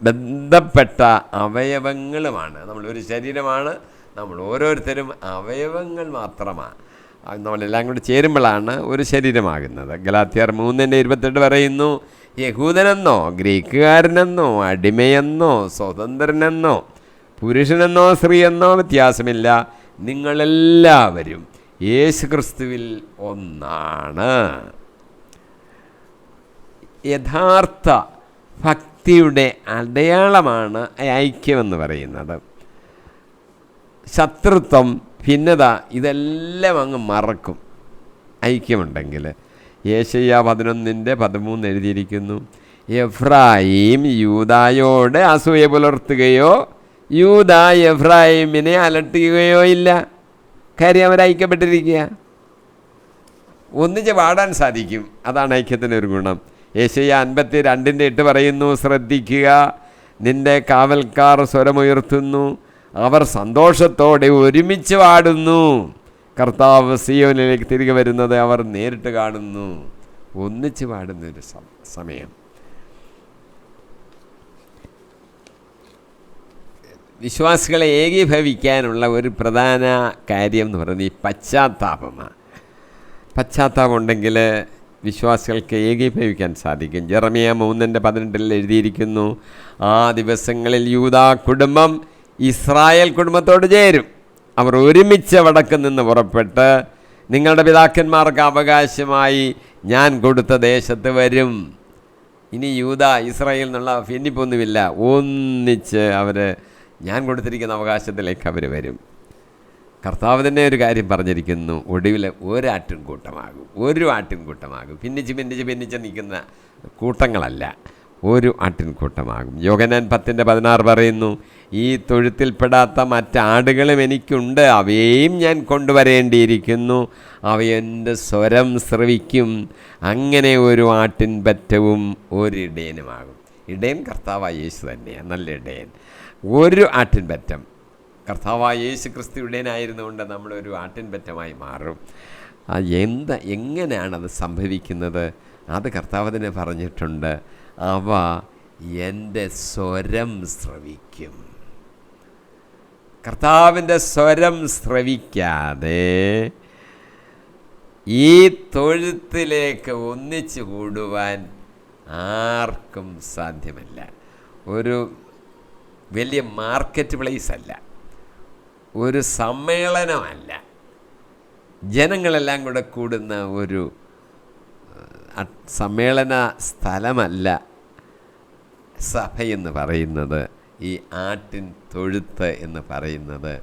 ബന്ധപ്പെട്ട അവയവങ്ങളുമാണ്. നമ്മളൊരു ശരീരമാണ്, നമ്മൾ ഓരോരുത്തരും അവയവങ്ങൾ മാത്രമാണ്. നമ്മളെല്ലാം കൂടി ചേരുമ്പോഴാണ് ഒരു ശരീരമാകുന്നത്. ഗലാത്യർ 3:28 പറയുന്നു, യഹൂദനെന്നോ ഗ്രീക്കുകാരനെന്നോ അടിമയെന്നോ സ്വതന്ത്രനെന്നോ പുരുഷനെന്നോ സ്ത്രീയെന്നോ വ്യത്യാസമില്ല, നിങ്ങളെല്ലാവരും യേശുക്രിസ്തുവിൽ ഒന്നാണ്. യഥാർത്ഥ ഭക്തിയുടെ അടയാളമാണ് ഐക്യമെന്ന് പറയുന്നത്. ശത്രുത്വം, ഭിന്നത, ഇതെല്ലാം അങ്ങ് മറക്കും ഐക്യമുണ്ടെങ്കിൽ. യേശയ്യാ 11:13 എഴുതിയിരിക്കുന്നു, എഫ്രായിം യൂദായോട് അസൂയ പുലർത്തുകയോ യൂദാ എഫ്രായിമിനെ അലട്ടുകയോ ഇല്ല. കാര്യം അവർ ഐക്യപ്പെട്ടിരിക്കുക, ഒന്നിച്ച് പാടാൻ സാധിക്കും. അതാണ് ഐക്യത്തിനൊരു ഗുണം. യേശയ്യാ 52:8 പറയുന്നു, ശ്രദ്ധിക്കുക, നിന്റെ കാവൽക്കാർ സ്വരമുയർത്തുന്നു, അവർ സന്തോഷത്തോടെ ഒരുമിച്ച് പാടുന്നു. കർത്താവ് സിയോനിലേക്ക് തിരികെ വരുന്നത് അവർ നേരിട്ട് കാണുന്നു. ഒന്നിച്ച് പാടുന്നൊരു സമയം. വിശ്വാസികളെ ഏകീഭവിക്കാനുള്ള ഒരു പ്രധാന കാര്യം എന്ന് പറയുന്നത് ഈ പശ്ചാത്താപമാണ്. പശ്ചാത്താപം ഉണ്ടെങ്കിൽ വിശ്വാസികൾക്ക് ഏകീഭവിക്കാൻ സാധിക്കും. ജെറമിയ 3:18 എഴുതിയിരിക്കുന്നു, ആ ദിവസങ്ങളിൽ യൂദാ കുടുംബം ഇസ്രായേൽ കുടുംബത്തോട് ചേരും. അവർ ഒരുമിച്ച് വടക്ക് നിന്ന് പുറപ്പെട്ട് നിങ്ങളുടെ പിതാക്കന്മാർക്ക് അവകാശമായി ഞാൻ കൊടുത്ത ദേശത്ത് വരും. ഇനി യൂദാ ഇസ്രായേൽ എന്നുള്ള ഭിന്നിപ്പൊന്നുമില്ല, ഒന്നിച്ച് അവർ ഞാൻ കൊടുത്തിരിക്കുന്ന അവകാശത്തിലേക്ക് അവർ വരും. കർത്താവ് തന്നെ ഒരു കാര്യം പറഞ്ഞിരിക്കുന്നു, ഒടുവിൽ ഒരു ആട്ടിൻകൂട്ടമാകും. ഭിന്നിച്ച് നിൽക്കുന്ന കൂട്ടങ്ങളല്ല, ഒരു ആട്ടിൻകൂട്ടമാകും. യോഹന്നാൻ 10:16 പറയുന്നു, ഈ തൊഴുത്തിൽപ്പെടാത്ത മറ്റാടുകളും എനിക്കുണ്ട്, അവയെയും ഞാൻ കൊണ്ടുവരേണ്ടിയിരിക്കുന്നു, അവയെൻ്റെ സ്വരം ശ്രവിക്കും. അങ്ങനെ ഒരു ആട്ടിൻപറ്റവും ഒരിടയനുമാകും. ഇടയൻ കർത്താവായ യേശു തന്നെയാണ്, നല്ല ഇടയൻ. ഒരു ആട്ടിൻപറ്റം കർത്താവായ യേശു ക്രിസ്തു ഇടയനായിരുന്നുകൊണ്ട് നമ്മളൊരു ആട്ടിൻപറ്റമായി മാറും. എങ്ങനെയാണത് സംഭവിക്കുന്നത്? അത് കർത്താവ് തന്നെ പറഞ്ഞിട്ടുണ്ട്, അവ എൻ്റെ സ്വരം ശ്രവിക്കും. കർത്താവിൻ്റെ സ്വരം ശ്രവിക്കാതെ ഈ തൊഴുത്തിലേക്ക് ഒന്നിച്ചു കൂടുവാൻ ആർക്കും സാധ്യമല്ല. ഒരു വലിയ മാർക്കറ്റ് പ്ലേസ് അല്ല, ഒരു സമ്മേളനമല്ല, ജനങ്ങളെല്ലാം കൂടെ കൂടുന്ന ഒരു സമ്മേളന സ്ഥലമല്ല സഭയെന്ന് പറയുന്നത്. ഈ ആട്ടിൻ തൊഴുത്ത് എന്ന് പറയുന്നത്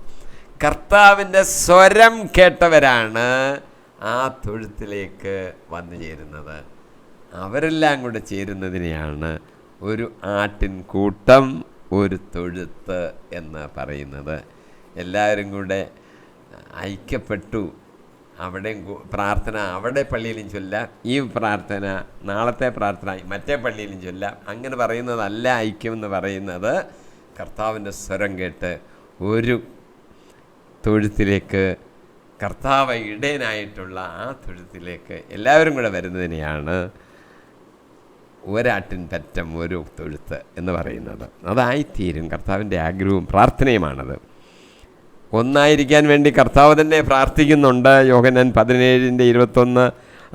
കർത്താവിൻ്റെ സ്വരം കേട്ടവരാണ് ആ തൊഴുത്തിലേക്ക് വന്നു ചേരുന്നത്. അവരെല്ലാം കൂടെ ചേരുന്നതിനെയാണ് ഒരു ആട്ടിൻ കൂട്ടം, ഒരു തൊഴുത്ത് എന്ന് പറയുന്നത്. എല്ലാവരും കൂടെ ഐക്യപ്പെട്ടു. അവിടെ പ്രാർത്ഥന അവിടെ പള്ളിയിലും ചൊല്ലാം, ഈ പ്രാർത്ഥന നാളത്തെ പ്രാർത്ഥന മറ്റേ പള്ളിയിലും ചൊല്ലാം. അങ്ങനെ പറയുന്നതല്ല ഐക്യം എന്ന് പറയുന്നത്. കർത്താവിൻ്റെ സ്വരം കേട്ട് ഒരു തൊഴുത്തിലേക്ക്, കർത്താവ് ഇടയനായിട്ടുള്ള ആ തൊഴുത്തിലേക്ക് എല്ലാവരും കൂടെ വരുന്നതിനെയാണ് ഒരാട്ടിൻ പറ്റം, ഒരു തൊഴുത്ത് എന്ന് പറയുന്നത്. അതായിത്തീരും. കർത്താവിൻ്റെ ആഗ്രഹവും പ്രാർത്ഥനയുമാണത്. ഒന്നായിരിക്കാൻ വേണ്ടി കർത്താവ് തന്നെ പ്രാർത്ഥിക്കുന്നുണ്ട്. യോഹന്നാൻ 17:21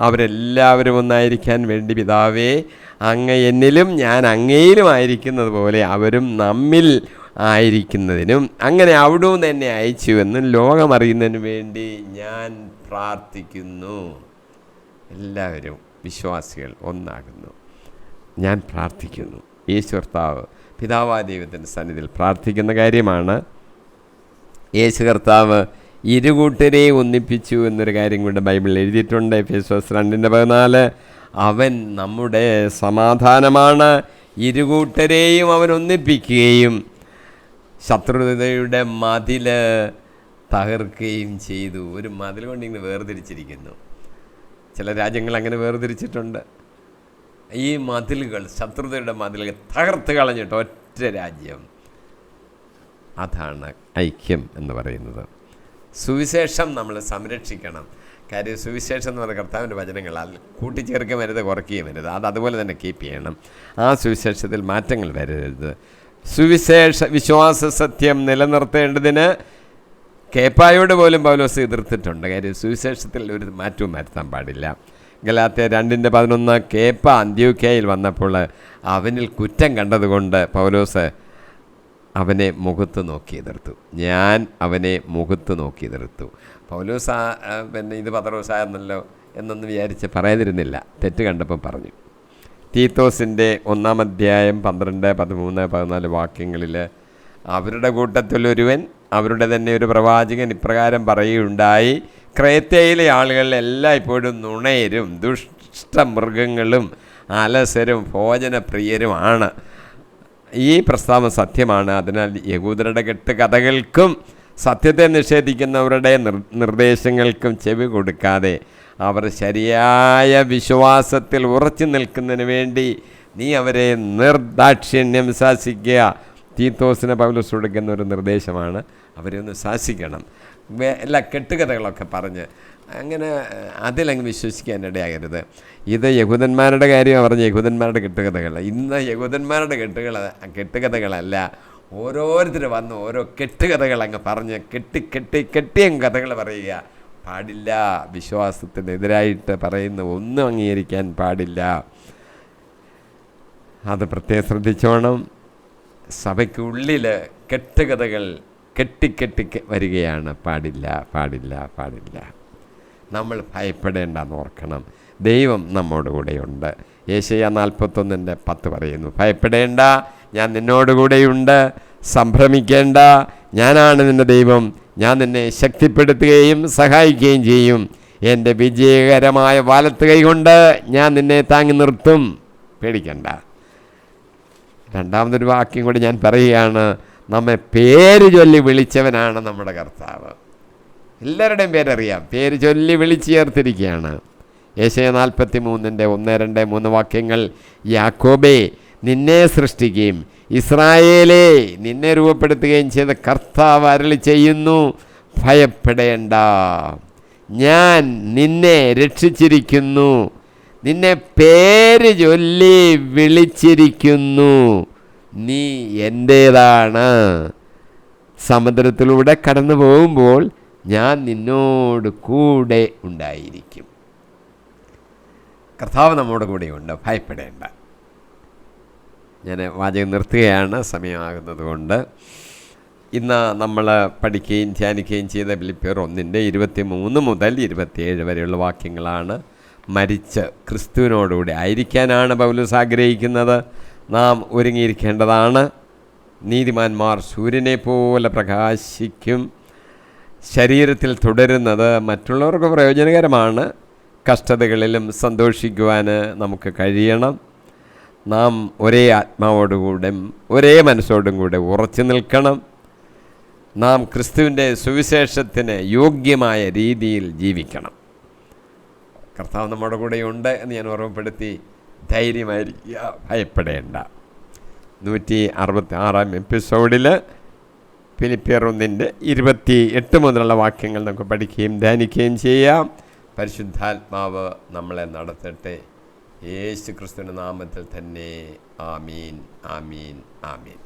അവരെല്ലാവരും ഒന്നായിരിക്കാൻ വേണ്ടി, പിതാവേ അങ്ങ് എന്നിലും ഞാൻ അങ്ങയിലും ആയിരിക്കുന്നത് പോലെ അവരും നമ്മിൽ ആയിരിക്കുന്നതിനും അങ്ങനെ അവിടവും തന്നെ അയച്ചുവെന്നും ലോകമറിയുന്നതിന് വേണ്ടി ഞാൻ പ്രാർത്ഥിക്കുന്നു. എല്ലാവരും വിശ്വാസികൾ ഒന്നാകുന്നു. ഞാൻ പ്രാർത്ഥിക്കുന്നു. യേശു കർത്താവ് പിതാവായ ദൈവത്തിൻ്റെ സന്നിധിയിൽ പ്രാർത്ഥിക്കുന്ന കാര്യമാണ്. യേശു കർത്താവ് ഇരുകൂട്ടരെ ഒന്നിപ്പിച്ചു എന്നൊരു കാര്യം കൂടെ ബൈബിളിൽ എഴുതിയിട്ടുണ്ട്. എഫേസ്യോസ് 2:14 അവൻ നമ്മുടെ സമാധാനമാണ്, ഇരുകൂട്ടരെയും അവൻ ഒന്നിപ്പിക്കുകയും ശത്രുതയുടെ മതിൽ തകർക്കുകയും ചെയ്തു. ഒരു മതിൽ കൊണ്ട് ഇങ്ങനെ വേർതിരിച്ചിരിക്കുന്നു. ചില രാജ്യങ്ങൾ അങ്ങനെ വേർതിരിച്ചിട്ടുണ്ട്. ഈ മതിലുകൾ, ശത്രുതയുടെ മതിലുകൾ തകർത്ത് കളഞ്ഞിട്ട് ഒറ്റ രാജ്യം. അതാണ് ഐക്യം എന്ന് പറയുന്നത്. സുവിശേഷം നമ്മൾ സംരക്ഷിക്കണം. കാര്യം സുവിശേഷം എന്ന് പറയുന്ന കർത്താവിൻ്റെ വചനങ്ങളാൽ കൂട്ടിച്ചേർക്കുകയും വരുത്, കുറയ്ക്കുകയും വരുത്. അതുപോലെ തന്നെ കീപ്പ് ചെയ്യണം. ആ സുവിശേഷത്തിൽ മാറ്റങ്ങൾ വരരുത്. വിശ്വാസ സത്യം നിലനിർത്തേണ്ടതിന് കേപ്പായോട് പോലും പൗലോസ് എതിർത്തിട്ടുണ്ട്. കാര്യം സുവിശേഷത്തിൽ ഒരു മാറ്റവും വരുത്താൻ പാടില്ല. ഗലാത്യർ 2:11 കേപ്പ അന്ത്യോക്യയിൽ വന്നപ്പോൾ അവനിൽ കുറ്റം കണ്ടതുകൊണ്ട് പൗലോസ് അവനെ മുഖത്ത് നോക്കി എതിർത്തു. ഞാൻ അവനെ മുഖത്ത് നോക്കി എതിർത്തു. പൗലോസ് പിന്നെ ഇത് പത്രോസായെന്നല്ലോ എന്നൊന്നും വിചാരിച്ച് പറയാതിരുന്നില്ല. തെറ്റ് കണ്ടപ്പോൾ പറഞ്ഞു. തീത്തോസിൻ്റെ 1-ാം അധ്യായം 12, 13, 14 വാക്യങ്ങളിൽ അവരുടെ കൂട്ടത്തിലൊരുവൻ, അവരുടെ തന്നെ ഒരു പ്രവാചകൻ ഇപ്രകാരം പറയുകയുണ്ടായി: ക്രേത്തയിലെ ആളുകൾ എല്ലായ്പ്പോഴും നുണയരും ദുഷ്ടമൃഗങ്ങളും അലസരും ഭോജനപ്രിയരുമാണ്. ഈ പ്രസ്താവന സത്യമാണ്. അതിനാൽ യഹൂദരുടെ കെട്ടുകഥകൾക്കും സത്യത്തെ നിഷേധിക്കുന്നവരുടെ നിർദ്ദേശങ്ങൾക്കും ചെവി കൊടുക്കാതെ അവർ ശരിയായ വിശ്വാസത്തിൽ ഉറച്ചു നിൽക്കുന്നതിന് വേണ്ടി നീ അവരെ നിർദാക്ഷിണ്യം ശാസിക്കുക. തീത്തോസിന് പൗലോസ് കൊടുക്കുന്ന ഒരു നിർദ്ദേശമാണ്. അവരെ ഒന്ന് ശാസിക്കണം. എല്ലാ കെട്ടുകഥകളൊക്കെ പറഞ്ഞ് അങ്ങനെ അതിലങ്ങ് വിശ്വസിക്കാനിടയാകരുത്. ഇത് യഹൂദന്മാരുടെ കാര്യം പറഞ്ഞ യഹൂദന്മാരുടെ കെട്ടുകഥകൾ. ഇന്ന് യഹൂദന്മാരുടെ കെട്ടുകഥകളല്ല, ഓരോരുത്തർ വന്ന് ഓരോ കെട്ടുകഥകൾ അങ്ങ് പറഞ്ഞ് കെട്ടിയ കഥകൾ പറയുക പാടില്ല. വിശ്വാസത്തിനെതിരായിട്ട് പറയുന്ന ഒന്നും അംഗീകരിക്കാൻ പാടില്ല. അത് പ്രത്യേകം ശ്രദ്ധിച്ചോണം. സഭയ്ക്കുള്ളിൽ കെട്ടുകഥകൾ കെട്ടി വരികയാണ്. പാടില്ല. നമ്മൾ ഭയപ്പെടേണ്ടെന്ന് ഓർക്കണം. ദൈവം നമ്മോട് കൂടെയുണ്ട്. യെശയ്യാ 41:10 പറയുന്നു: ഭയപ്പെടേണ്ട, ഞാൻ നിന്നോടുകൂടെയുണ്ട്. സംഭ്രമിക്കേണ്ട, ഞാനാണ് നിൻ്റെ ദൈവം. ഞാൻ നിന്നെ ശക്തിപ്പെടുത്തുകയും സഹായിക്കുകയും ചെയ്യും. എൻ്റെ വിജയകരമായ വലത്ത് കൈ കൊണ്ട് ഞാൻ നിന്നെ താങ്ങി നിർത്തും. പേടിക്കണ്ട. രണ്ടാമതൊരു വാക്യം കൂടി ഞാൻ പറയുകയാണ്. നമ്മെ പേര് ചൊല്ലി വിളിച്ചവനാണ് നമ്മുടെ കർത്താവ്. എല്ലാവരുടെയും പേരറിയാം. പേര് ചൊല്ലി വിളിച്ചു ചേർത്തിരിക്കുകയാണ്. യെശയ്യാ 43:1, 2, 3 വാക്യങ്ങൾ: യാക്കോബേ, നിന്നെ സൃഷ്ടിക്കുകയും ഇസ്രായേലേ, നിന്നെ രൂപപ്പെടുത്തുകയും ചെയ്ത കർത്താവ് അരുളി ചെയ്യുന്നു: ഭയപ്പെടേണ്ട, ഞാൻ നിന്നെ രക്ഷിച്ചിരിക്കുന്നു. നിന്നെ പേര് ചൊല്ലി വിളിച്ചിരിക്കുന്നു. നീ എൻ്റേതാണ്. സമുദ്രത്തിലൂടെ കടന്നു പോകുമ്പോൾ ഞാൻ നിന്നോട് കൂടെ ഉണ്ടായിരിക്കും. കർത്താവ് നമ്മുടെ കൂടെയുണ്ട്. ഭയപ്പെടേണ്ട. ഞാൻ വാചകം നിർത്തുകയാണ്, സമയമാകുന്നത് കൊണ്ട്. ഇന്ന് നമ്മൾ പഠിക്കുകയും ധ്യാനിക്കുകയും ചെയ്ത ഫിലിപ്പിയർ 1:23 മുതൽ 27 വരെയുള്ള വാക്യങ്ങളാണ്. മരിച്ച് ക്രിസ്തുവിനോടുകൂടി ആയിരിക്കാനാണ് പൗലോസ് ആഗ്രഹിക്കുന്നത്. നാം ഒരുങ്ങിയിരിക്കേണ്ടതാണ്. നീതിമാന്മാർ സൂര്യനെ പോലെ പ്രകാശിക്കും. ശരീരത്തിൽ തുടരുന്നത് മറ്റുള്ളവർക്ക് പ്രയോജനകരമാണ്. കഷ്ടതകളിലും സന്തോഷിക്കുവാൻ നമുക്ക് കഴിയണം. നാം ഒരേ ആത്മാവോടുകൂടെ ഒരേ മനസ്സോടും കൂടെ ഉറച്ചു നിൽക്കണം. നാം ക്രിസ്തുവിൻ്റെ സുവിശേഷത്തിന് യോഗ്യമായ രീതിയിൽ ജീവിക്കണം. കർത്താവ് നമ്മുടെ കൂടെയുണ്ട് എന്ന് ഞാൻ ഓർമ്മപ്പെടുത്തി. ധൈര്യമായിരിക്കുക, ഭയപ്പെടേണ്ട. 166-ാം എപ്പിസോഡിൽ ഫിലിപ്പിയർ 1:28 മുതലുള്ള വാക്യങ്ങൾ നമുക്ക് പഠിക്കുകയും ധ്യാനിക്കുകയും ചെയ്യാം. പരിശുദ്ധാത്മാവ് നമ്മളെ നടത്തട്ടെ. യേശു ക്രിസ്തുവിൻ്റെ നാമത്തിൽ തന്നെ. ആമീൻ, ആമീൻ, ആമീൻ.